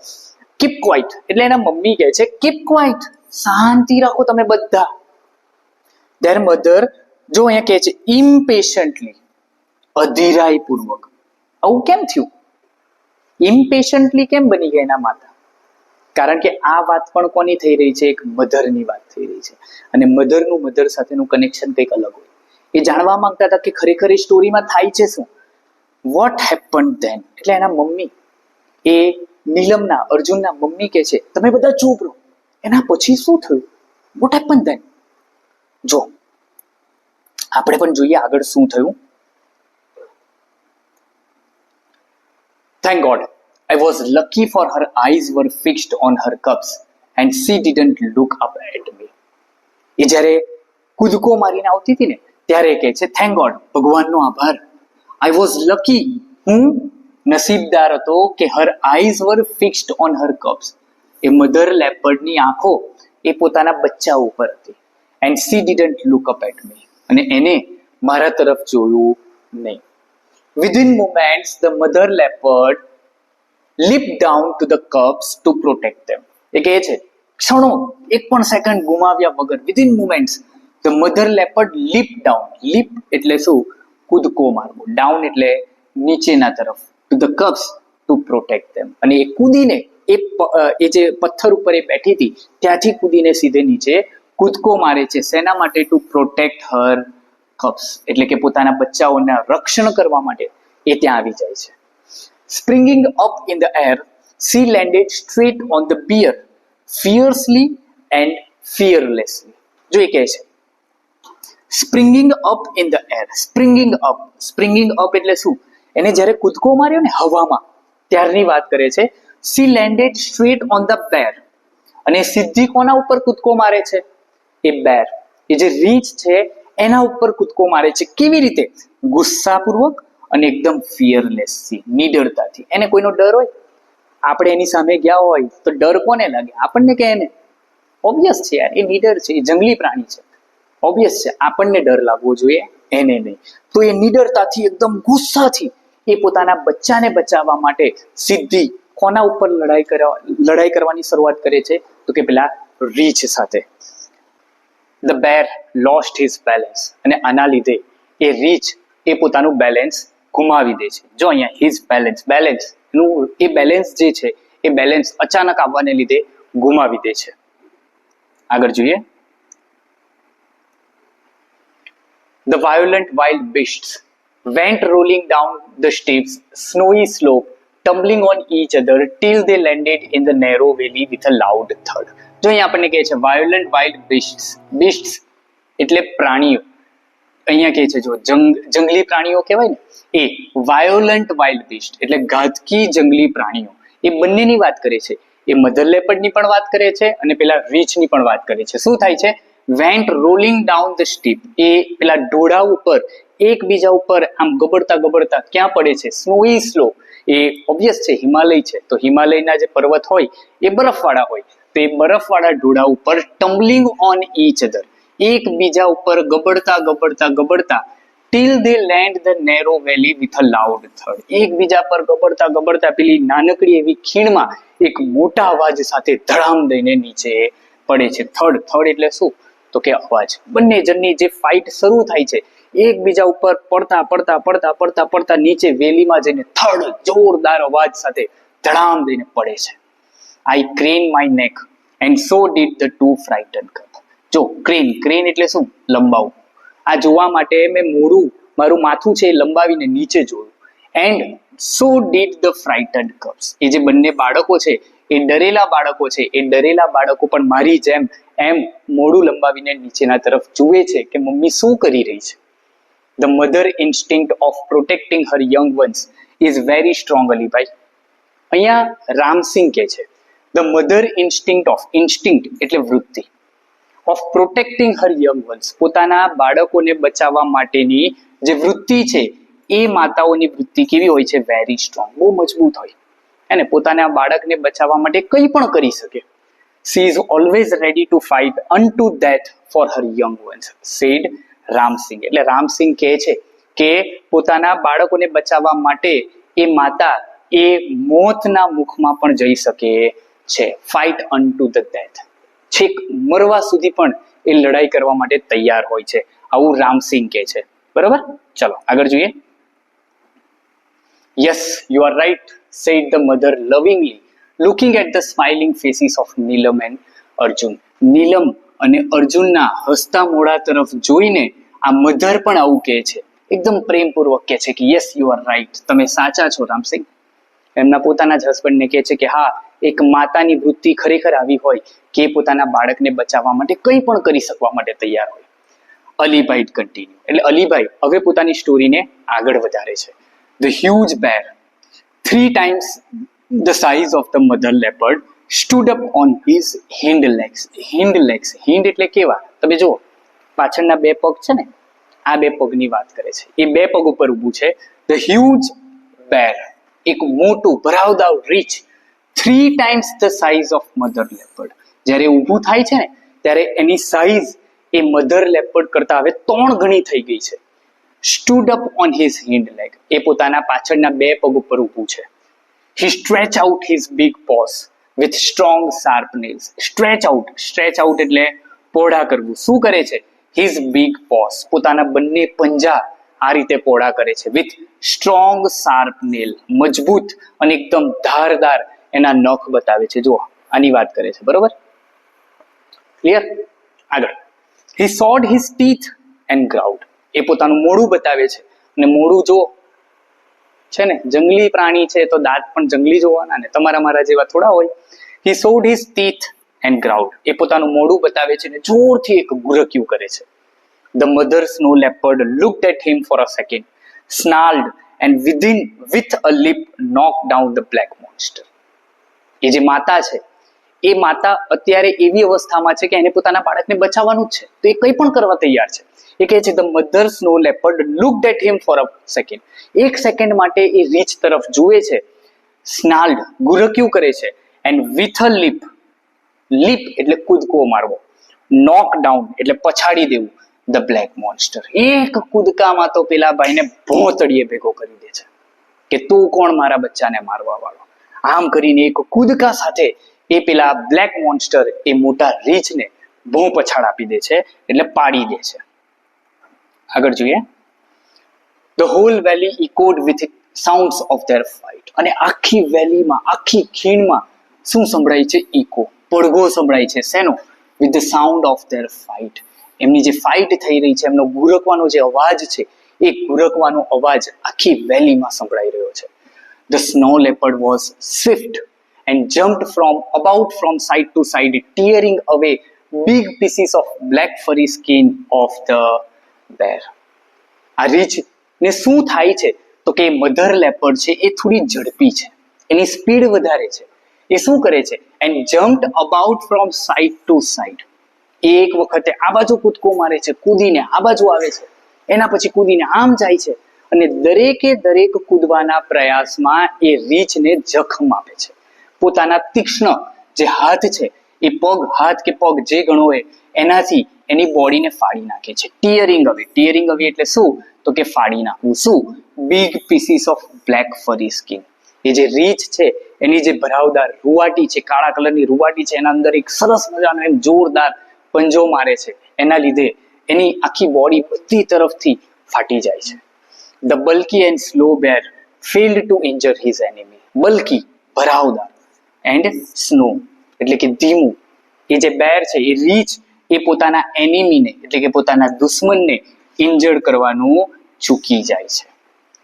Keep quiet એટલે એના મમ્મી કહે છે keep quiet, શાંતિ રાખો તમે બધા. their mother, જો અહીંયા કહે છે impatiently, અધીરાઈ પૂર્વક. આવું કેમ થયું? ઇમ્પેશન્ટલી કેમ બની ગયા એના માતા? કારણ કે આ વાત પણ કોની થઈ રહી છે? એક મધરની વાત થઈ રહી છે. અને મધરનું મધર સાથેનું કનેક્શન કંઈક અલગ હોય. એ જાણવા માંગતા હતા કે ખરેખર એ સ્ટોરીમાં થાય છે શું, વોટ હેપન ધેન. એટલે એના મમ્મી એ નીલમના અર્જુનના મમ્મી કે છે તમે બધા ચૂપ રહો, એના પછી શું થયું, વોટ હેપન ધેન. જો આપણે પણ જોઈએ આગળ શું થયું. Thank God, I was lucky for her eyes were fixed on her cups and she didn't look up at me. એ જ્યારે કૂદકો મારીને આવતી હતી ને ત્યારે કહે છે થેન્ક ગોડ, ભગવાનનો આભાર. I was lucky, હું નસીબદાર હતો કે her eyes were fixed on her cups. એ મધર લેપર્ડની આંખો એ પોતાના બચ્ચા ઉપર હતી. And she didn't look up at me. અને એને મારા તરફ જોયું નહીં. Within moments, the mother leopard leaped down to the cubs to protect them. એ કહે છે ક્ષણો એક પણ સેકન્ડ ગુમાવ્યા વગર within moments the mother leopard leaped down. leap એટલે શું, કૂદકો મારવો. down એટલે નીચેના તરફ. to the cubs to protect them. અને એ કૂદીને એ જે પથ્થર ઉપર એ બેઠી હતી ત્યાંથી કૂદીને સીધે નીચે કૂદકો મારે છે. શેના માટે? ટુ પ્રોટેક્ટ હર કબ્સ, એટલે કે પોતાના બચ્ચાઓના રક્ષણ કરવા માટે એ ત્યાં આવી જાય છે. Springing up in the air she landed straight on the bear fiercely and fearlessly. જો એ કહે છે springing up in the air. Springing up એટલે શું, એને જ્યારે કૂદકો માર્યો ને હવામાં ત્યારની વાત કરે છે. she landed straight on the bear. અને સીધી કોના ઉપર કૂદકો મારે છે? એ બેર, એ જે રીંછ છે એના ઉપર કૂદકો મારે છે. કેવી રીતે? ગુસ્સાપૂર્વક અને એકદમ ફિયરલેસથી, નિડરતાથી. એને કોઈનો ડર હોય? આપણે એની સામે ગયા હોય તો ડર કોને લાગે? આપણને કે એને? ઓબ્વિયસ છે યાર, એ નિડર છે, એ જંગલી પ્રાણી છે, ઓબ્વિયસ છે. આપણને ડર લાગવો જોઈએ, એને નહીં. તો એ નિડરતાથી એકદમ ગુસ્સાથી એ પોતાના બચ્ચાને બચાવવા માટે સીધી કોના ઉપર લડાઈ કરવાની શરૂઆત કરે છે? તો કે પેલા રીંછ સાથે. The bear lost his balance. અને આના લીધે એ રીંછ એ પોતાનું બેલેન્સ ગુમાવી દે છે. જો અહીંયા his balance નું એ બેલેન્સ જે છે એ બેલેન્સ અચાનક આવવાને લીધે ગુમાવી દે છે. આગળ જોઈએ. The violent wild beasts went rolling down the steep, snowy slope, tumbling on each other till they landed in the narrow valley with a loud thud. જો અહીંયા આપણને કહે છે વાયોલન્ટ વાઇલ્ડ બીસ્ટ્સ એટલે પ્રાણીઓ. અહીંયા કહે છે જો જંગલી પ્રાણીઓ કહેવાય ને, એ વાયોલન્ટ વાઇલ્ડ બીસ્ટ એટલે ઘાતકી જંગલી પ્રાણીઓ. એ બંનેની વાત કરે છે. એ મધર લેપર્ડની પણ વાત કરે છે અને પેલા રીંછની પણ વાત કરે છે. શું થાય છે? Went rolling down the steep. એ પેલા ઢોળા ઉપર એકબીજા ઉપર આમ ગબડતા ક્યાં પડે છે? સ્નોઈ સ્લો. એ ઓબ્વિયસ છે હિમાલય છે, તો હિમાલયના જે પર્વત હોય એ બરફવાળા હોય, તો એ બરફવાળા ઢોળા ઉપર ટમ્બલિંગ ઓન ઈચ અધર, એકબીજા ઉપર ગબડતા till they land the narrow valley with a loud thud. એકબીજા પર ગબડતા પેલી નાનકડી એવી ખીણમાં એક મોટા અવાજ સાથે ધડામ દઈને નીચે પડે છે. થડ એટલે શું? તો કે અવાજ. બંને જણની જે ફાઇટ શરૂ થાય છે એકબીજા ઉપર પડતા નીચે વેલીમાં જઈને થડ જોરદાર અવાજ સાથે ધડામ દઈને પડે છે. I craned my neck and so did the two frightened cubs. જો ક્રેન એટલે શું? લંબાવું. આ જોવા માટે મેં મારું માથું છે એ લંબાવીને નીચે જોયું. And so did the frightened cubs. એ જે બંને બાળકો છે એ ડરેલા બાળકો છે, એ ડરેલા બાળકો પણ મારી જેમ એમ મોઢું લંબાવીને નીચેના તરફ જુએ છે કે મમ્મી શું કરી રહી છે. The mother instinct of protecting her young ones is very strong, Alibhai. અહીંયા રામસિંહ કે છે the mother instinct એટલે વૃત્તિ of protecting her young ones, પોતાના બાળકોને બચાવવા માટેની જે વૃત્તિ છે એ માતાઓની વૃત્તિ કેવી હોય છે? વેરી સ્ટ્રોંગ, બહુ મજબૂત હોય. અને પોતાના બાળકને બચાવવા માટે કંઈ પણ કરી શકે. She is always ready to fight unto death for her young ones, said Ramsinh. એટલે રામસિંહ કહે છે કે પોતાના બાળકોને બચાવવા માટે એ માતા એ મોતના મુખમાં પણ જઈ શકે છે. ફાઇટ અનટુ ધ ડેથ, છેક મરવા સુધી પણ એ લડાઈ કરવા માટે તૈયાર હોય છે. આવું રામસિંહ કહે છે. બરાબર, ચલો આગળ જોઈએ. Yes, you are right, said the mother lovingly, looking at the smiling faces of Neelam and Arjun. નીલમ અને અર્જુનના હસતા મોઢા તરફ જોઈને આ મધર પણ આવું કહે છે, એકદમ પ્રેમપૂર્વક કહે છે કે યસ યુ આર રાઈટ, તમે સાચા છો રામસિંગ. એમના પોતાના જ હસબન્ડને કહે છે કે હા, એક માતાની વૃત્તિ ખરેખર આવી હોય કે પોતાના બાળકને બચાવવા માટે કંઈ પણ કરી શકવા માટે તૈયાર હોય. અલીભાઈ કન્ટિન્યુ, એટલે અલીભાઈ હવે પોતાની સ્ટોરીને આગળ વધારે છે. The huge bear, 3 times the size of the mother leopard, stood up on his hind legs. hind એટલે કેવા? તમે જુઓ, પાછળના 2 પગ છે ને, આ 2 પગની વાત કરે છે. એ 2 પગ ઉપર ઊભું છે. ધ હ્યુજ બેર, એક મોટું ભરાવદાર rich, 3 times the size of mother leopard. જ્યારે ઊભું થાય છે ને, ત્યારે એની સાઈઝ એ મધર લેપર્ડ કરતા હવે 3 ગણી થઈ ગઈ છે. Stood up on his hind leg, એ પોતાના પાછળના 2 પગ ઉપર ઊભું છે. He stretched out his big paws with strong sharp nails. Stretch out એટલે પહોળા કરવું. શું કરે છે? His big paws, પોતાના બંને પંજા આ રીતે પહોળા કરે છે. With strong sharp nail, મજબૂત અને એકદમ ધારદાર એના નખ બતાવે છે. જુઓ, આની વાત કરે છે, બરોબર? ક્લિયર? આગળ. He sawed his teeth and growled. એ પોતાનું મોઢું બતાવે છે અને મોઢું જો છે ને, જંગલી પ્રાણી છે તો દાંત પણ જંગલી જોવાના ને, તમારા મારા જેવા થોડા હોય. He sawed his teeth and growled. એ પોતાનું મોઢું બતાવે છે ને જોરથી એક ગુરક્યું કરે છે. The mother snow leopard looked at him for a second, snarled and with a lip knocked down the black monster. એ જે માતા છે, એ માતા અત્યારે એવી અવસ્થામાં છે કે એને પોતાના બાળકને બચાવવાનું જ છે, તો એ કંઈ પણ કરવા તૈયાર છે. એ કહે છે, the mother snow leopard looked at him for a second. 1 second માટે એ રીચ તરફ જુએ છે, સ્નાલ્ડ ગુરક્યું કરે છે, એન્ડ વિથ અ લીપ એટલે કૂદકો મારવો, નોક ડાઉન એટલે પછાડી દેવું ધ બ્લેક મોન્સ્ટર. એક કૂદકામાં તો પેલા ભાઈને ભોંતડીએ ભેગો કરી દે છે કે તું કોણ મારા બચ્ચાને મારવા વાળો. આમ કરીને એક કૂદકા સાથે એ પેલા બ્લેક મોન્સ્ટર એ મોટા રીચને ભો પછાડ આપી દે છે, એટલે પાડી દે છે. આગળ જોઈએ. The whole valley echoed with sounds of their fight. અને આખી વેલીમાં, આખી ખીણમાં શું સંભળાય છે? ઇકો, પડઘો સંભળાય છે. શેનો? With the sound of their fight. એમની જે ફાઇટ થઈ રહી છે, એમનો ગુરકવાનો જે અવાજ છે, એ ગુરકવાનો અવાજ આખી વેલીમાં સંભળાઈ રહ્યો છે. The snow leopard was swift and jumped from side to side, tearing away big pieces of black furry skin of the bear. આ રીચ ને શું થાય છે તો કે મધર લેપર્ડ છે એ થોડી ઝડપી છે, એની સ્પીડ વધારે છે. એ શું કરે છે? and jumped about from side to side. એક વખતે આ બાજુ કૂદકો મારે છે, કૂદીને આ બાજુ આવે છે, એના પછી કૂદીને આમ જાય છે, અને દરેક કૂદવાના પ્રયાસમાં એ રીચને જખમ આપે છે. પોતાના તીક્ષ્ણ જે હાથ છે, એ હાથ કે પગ જે ગણો હોય એનાથી એની બોડીને ફાડી નાખે છે. ટીયરિંગ અવે એટલે શું? તો કે ફાડી નાખવું. શું? બિગ પીસીસ ઓફ બ્લેક ફરી સ્કિન. એ જે રીચ છે એની જે ભરાવદાર રૂવાટી છે, કાળા કલરની રૂવાટી છે, એના અંદર એક સરસ મજાનો એમ જોરદાર પંજો મારે છે, એના લીધે એની આખી બોડી બધી તરફથી ફાટી જાય છે. The bulky and slow bear failed to injure his enemy. Bulky ભરાવદાર એન્ડ સ્નો એટલે કે ધીમું. એ જે બેર છે, એ રીચ એ પોતાના એનિમીને એટલે કે પોતાના દુશ્મનને ઇન્જર્ડ કરવાનું ચૂકી જાય છે,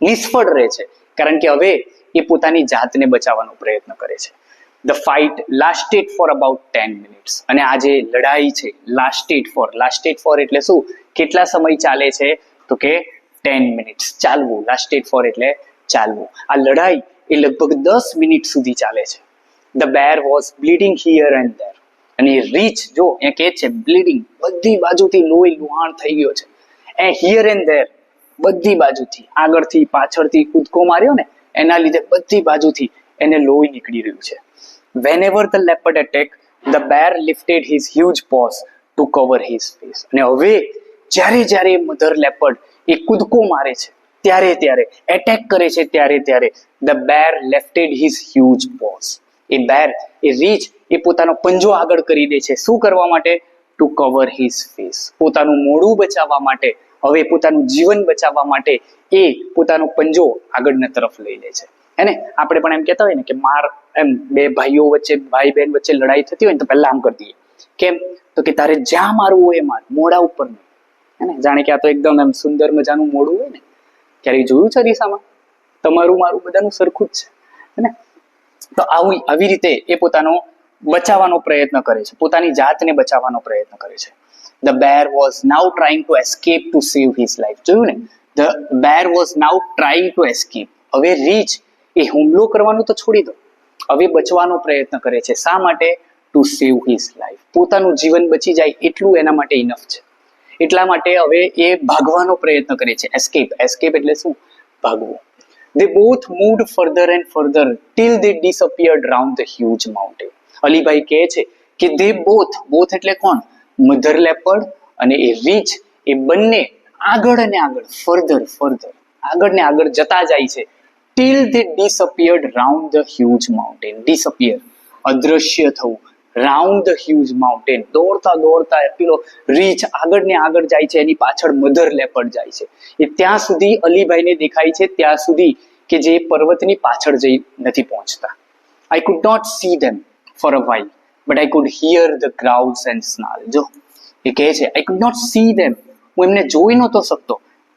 નિષ્ફળ રહે છે, કારણ કે હવે એ પોતાની જાતને બચાવવાનો પ્રયત્ન કરે છે. The fight lasted for about 10 minutes. અને આ જે લડાઈ છે, lasted for એટલે શું? કેટલા સમય ચાલે છે? તો કે 10 minutes. ચાલવું, lasted for એટલે ચાલવું. આ લડાઈ એ લગભગ 10 મિનિટ સુધી ચાલે છે. The bear was bleeding here and there. અને રીચ જો એ કહે છે બ્લીડિંગ, બધી બાજુથી લોહી લુહાણ થઈ ગયો છે. એ here and there, બધી બાજુથી, આગળથી પાછળથી કૂદકો માર્યો ને એના લીધે બધી બાજુથી એને લોહી નીકળી રહ્યું છે. Whenever the leopard attacked, the bear lifted his huge paws to cover his face. અને હવે જ્યારે મધર લેપર્ડ એ કૂદકો મારે છે, ત્યારે એટેક કરે છે, ત્યારે the bear lifted his huge paws. એ બેર, એ રીચ એ પોતાનો પંજો આગળ કરી દે છે. શું કરવા માટે? To cover his face. પોતાનું મોઢું બચાવવા માટે, હવે પોતાનું જીવન બચાવવા માટે એ પોતાનો પંજો આગળના તરફ લઈ લે છે. હે ને? આપણે પણ એમ કહેતા હોય ને કે એમ 2 ભાઈઓ વચ્ચે, ભાઈ બહેન વચ્ચે લડાઈ થતી હોય ને તો પહેલા આમ કરી દઈએ. કેમ? તો કે તારે જ્યાં મારવું હોય માર, મોઢા ઉપર નહીં. હે ને, જાણે કે આ તો એકદમ એમ સુંદર મજાનું મોડું હોય ને, ક્યારેય જોયું છે અરીસામાં? તમારું મારું બધાનું સરખું જ છે ને. તો આવી રીતે એ પોતાનો બચાવવાનો પ્રયત્ન કરે છે, પોતાની જાતને બચાવવાનો પ્રયત્ન કરે છે. The bear was now trying to escape to save his life. જોયું ને, the bear was now trying to escape. હવે રીચ એ હુમલો કરવાનું તો છોડી દો, હવે બચવાનો પ્રયત્ન કરે છે. શા માટે? Two save his life. પોતાનું જીવન બચી જાય એટલું એના માટે ઇનફ છે. એટલા માટે હવે એ ભાગવાનો પ્રયત્ન કરે છે. એસ્કેપ, એસ્કેપ એટલે શું? ભાગવું. They both moved further and further till they disappeared round the huge mountain. Alibhai કહે છે કે they both એટલે કોણ? મધર લેપર્ડ અને એ રીચ, એ બંને આગળ અને આગળ, ફર્ધર આગળ ને આગળ જતા જાય છે. till they disappeared round the huge mountain. disappear અદ્રશ્ય થવું, round the huge mountain દોડતા પેલો રીચ આગળ ને આગળ જાય છે, એની પાછળ મધર લેપર્ડ જાય છે. એ ત્યાં સુધી અલીભાઈને દેખાય છે, ત્યાં સુધી કે જે પર્વતની પાછળ જઈ નથી પહોંચતા. I could not see them for a while, but I could hear the growls and snarl. જો એ કહે છે I could not see them, હું એમને જોઈ નહોતો શકતો,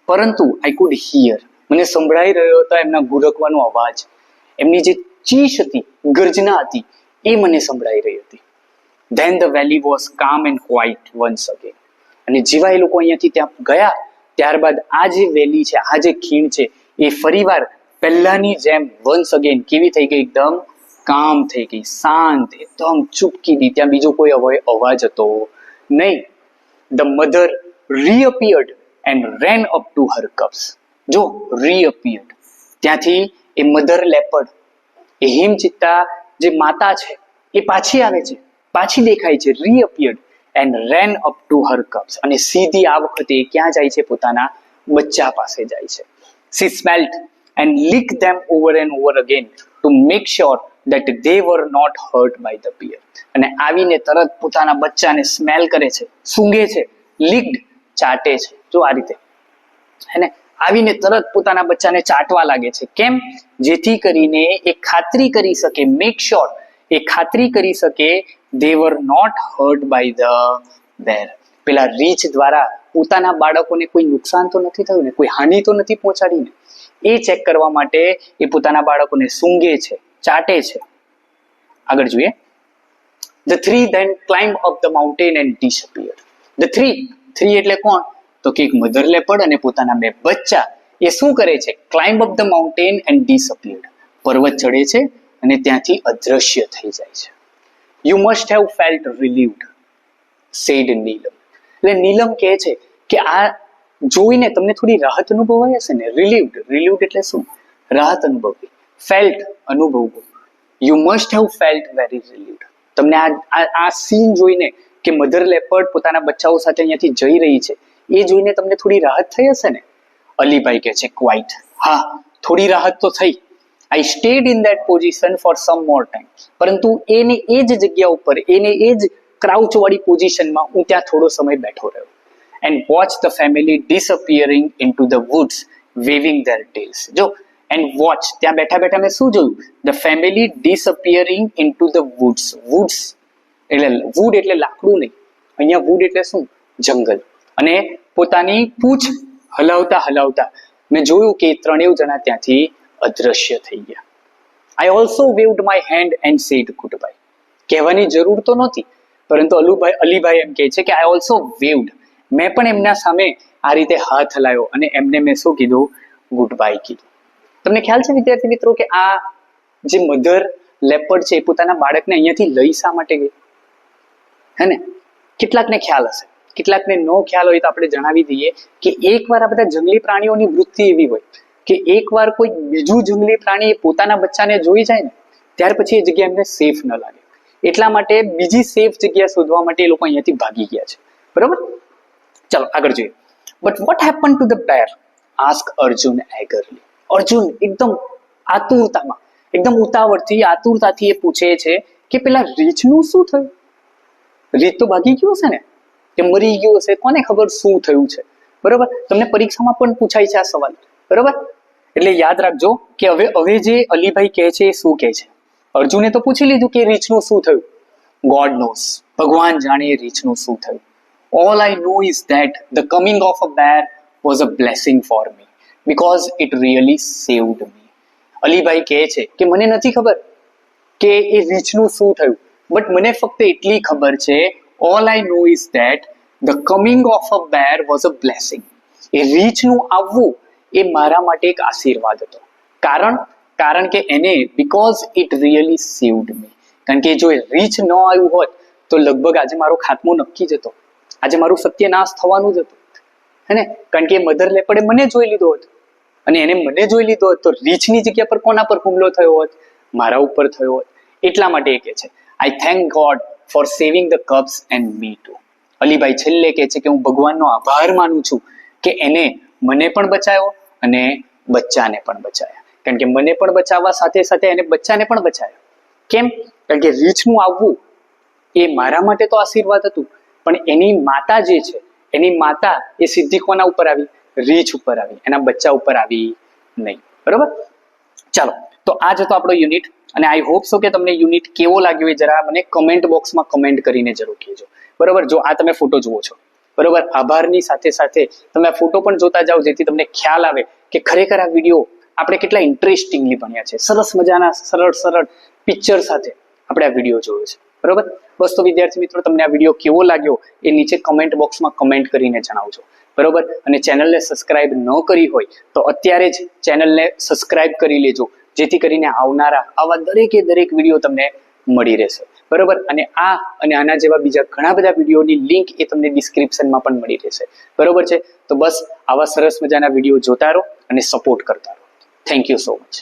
પરંતુ I could hear, મને સંભળાઈ રહ્યો હતો એમના ગુરકવાનો અવાજ, એમની જે ચીશ હતી, ગર્જના હતી, એ મને સંભળાઈ રહી હતી. Then the valley was calm and quiet once again. અને જેવા એ લોકો અહીંયાથી ત્યાં ગયા, ત્યારબાદ આ જે વેલી છે, આ જે ખીણ છે, એ ફરીવાર પહેલાની જેમ વન્સ અગેન કેવી થઈ ગઈ? એકદમ કામ થઈ ગઈ, શાંત, એકદમ ચૂપકીદી. ત્યાં બીજો કોઈ અવાજ હતો નહીં. The mother reappeared and ran up to her cubs. જો રીઅપિયર્ડ, ત્યાંથી એ મધર લેપર્ડ, એ હિમચિત્તા જે માતા છે, એ પાછી આવે છે, પાછી દેખાય છે. Reappeared and ran up to her cubs. અને સીધી આ વખતે ક્યાં જાય છે? પોતાના બચ્ચા પાસે જાય છે. She smelt and licked them over and over again to make sure that they were not hurt by the bear. અને આવીને તરત પોતાના બચ્ચાને સ્મેલ કરે છે, સૂંઘે છે, licked ચાટે છે. જો આ રીતે હે, આવીને તરત પોતાના બચ્ચાને ચાટવા લાગે છે. કેમ? જેથી કરીને એ ખાતરી કરી શકે, મેક શ્યોર, એ ખાતરી કરી શકે they were not hurt by the bear. પેલા રીચ દ્વારા પોતાના બાળકોને કોઈ નુકસાન તો નથી થયું ને, કોઈ હાનિ તો નથી પહોંચાડી ને, એ ચેક કરવા માટે એ પોતાના બાળકોને સૂંઘે છે, ચાટે છે. આગળ જોઈએ. The three then climbed up the mountain and disappeared. The three એટલે કોણ? તો કે એક મધર લેપર્ડ અને પોતાના બે બચ્ચા, એ શું કરે છે? Climb up the mountain and disappeared. પર્વત ચડે છે અને ત્યાંથી અદ્રશ્ય થઈ જાય છે. You must have felt relieved, said Neelam. એટલે નીલમ કહે છે કે આ જોઈને તમને થોડી રાહત અનુભવાય હશે ને. રિલીવ્ડ એટલે શું? રાહત અનુભવવી. ફેલ્ટ અનુભવવું. You must have felt very relieved. તમને આ સીન જોઈને કે મધર લેપર્ડ પોતાના બચ્ચાઓ સાથે અહીંયાથી જઈ રહી છે, એ જોઈને તમને થોડી રાહત થઈ હશે ને. અલીભાઈ કહે છે ક્વાઇટ, હા થોડી રાહત તો થઈ. I stayed in that position for some more time. પરંતુ એને એ જ જગ્યા ઉપર, એને એ જ ક્રાઉચ વાળી પોઝિશનમાં હું ત્યાં થોડો સમય બેઠો રહ્યો. And watched the family disappearing into the woods, waving their tails. જો and watch, ત્યાં બેઠા બેઠા મેં શું જોયું? The family disappearing into the woods. woods એટલે wood એટલે લાકડું નહીં, અહીંયા wood એટલે શું? જંગલ. અને પોતાની પૂંછ હલાવતા મેં જોયું કે ત્રણેય જણા ત્યાંથી અદ્રશ્ય થઈ ગયા. I also waved my hand and said goodbye. કહેવાની જરૂર તો નહોતી, પરંતુ અલીભાઈ એમ કહે છે કે I also waved, મેં પણ એમના સામે આ રીતે હાથ હલાવ્યો અને એમને મેં શું કીધું? ગુડ બાય કીધું. તમને ખ્યાલ છે વિદ્યાર્થી મિત્રો કે આ જે મધર લેપર્ડ છે એ પોતાના બાળકને અહીંયાથી લઈ શા માટે ગઈ? હે ને, કેટલાકને ખ્યાલ હશે, કેટલાકને ન ખ્યાલ હોય તો આપણે જણાવી દઈએ કે એકવાર આ બધા જંગલી પ્રાણીઓની વૃત્તિ એવી હોય કે એકવાર કોઈ બીજું જંગલી પ્રાણી પોતાના બચ્ચાને જોઈ જાય ને, ત્યાર પછી એ જગ્યા એમને સેફ ન લાગે, એટલા માટે બીજી સેફ જગ્યા શોધવા માટે એ લોકો અહીંયાથી ભાગી ગયા છે. બરોબર, ચલો આગળ જોઈએ. But what happen to the bear? Ask Arjun eagerly. Arjun એકદમ આતુરતામાં, એકદમ ઉતાવળથી, આતુરતાથી એ પૂછે છે કે પેલા રીછનું શું થયું? રીછ તો ભાગી ગયો હશે ને, કે મરી ગયો હશે, કોને ખબર શું થયું છે. બરોબર, તમને પરીક્ષામાં પણ પૂછાય છે આ સવાલ. બરોબર, એટલે યાદ રાખજો કે હવે જે અલીભાઈ કહે છે એ શું કહે છે. અર્જુને તો પૂછી લીધું કે રીછનું શું થયું. ગોડ નોઝ, ભગવાન જાણે રીછનું શું થયું. all I know is that the coming of a bear was a blessing for me because it really saved me. Alibhai કહે છે કે મને નથી ખબર કે એ રીંછનું શું થયું, બટ મને ફક્ત એટલી ખબર છે, all I know is that the coming of a bear was a blessing. એ રીંછનું આવવું એ મારા માટે એક આશીર્વાદ હતો. કારણ કે એને because it really saved me. કારણ કે જો એ રીંછ ન આવ્યું હોત તો લગભગ આજે મારો ખાત્મો નક્કી જ હતો, આજે મારું સત્યનાશ થવાનું જ હતું, હે ને? કારણ કે મધર લેપડે મને જોઈ લીધો હોત, અને એને મને જોઈ લીધો હોત તો રીંછની જગ્યા પર કોના પર હુમલો થયો હોત? મારા ઉપર થયો હોત. એટલા માટે એ કહે છે આઈ thank God for saving the cubs and me to. Alibhai છેલ્લે કહે છે કે હું ભગવાનનો આભાર માનું છું કે એને મને પણ બચાવ્યો અને બચ્ચાને પણ બચાવ્યા. કારણ કે મને પણ બચાવવા સાથે સાથે એને બચ્ચાને પણ બચાવ્યો. કેમ? કારણ કે રીંછનું આવવું એ મારા માટે તો આશીર્વાદ હતું, પણ એની માતા જે છે, એની માતા એ સીધી કોના ઉપર આવી? રીંછ ઉપર આવી, એના બચ્ચા ઉપર આવી નહીં. બરોબર? ચાલો, તો આ જ હતો આપણો યુનિટ, અને આઈ હોપ સો કે તમને યુનિટ કેવો લાગ્યો એ જરા મને કમેન્ટ બોક્સમાં કમેન્ટ કરીને જરૂર કહેજો. બરોબર? જો આ તમે ફોટો જુઓ છો, બરોબર, આભારની સાથે સાથે તમે આ ફોટો પણ જોતા જાઓ, જેથી તમને ખ્યાલ આવે કે ખરેખર આ વિડીયો આપણે કેટલા ઇન્ટરેસ્ટિંગલી બન્યા છે. સરસ મજાના સરળ પિક્ચર સાથે આપણે આ વિડીયો જોયો છે. બરોબર? બસ તો વિદ્યાર્થી મિત્રો, તમને આ વિડીયો કેવો લાગ્યો એ નીચે કમેન્ટ બોક્સમાં કમેન્ટ કરીને જણાવજો. બરોબર? અને ચેનલને સબસ્ક્રાઇબ ન કરી હોય તો અત્યારે જ ચેનલને સબસ્ક્રાઇબ કરી લેજો, જેથી કરીને આવનારા આવા દરેકે દરેક વિડીયો તમને મળી રહેશે. બરોબર? અને આના જેવા બીજા ઘણા બધા વિડીયોની લિંક એ તમને ડિસ્ક્રિપ્શનમાં પણ મળી રહેશે. બરોબર છે? તો બસ આવા સરસ મજાના વિડીયો જોતા રહો અને સપોર્ટ કરતા રહો. Thank you so much.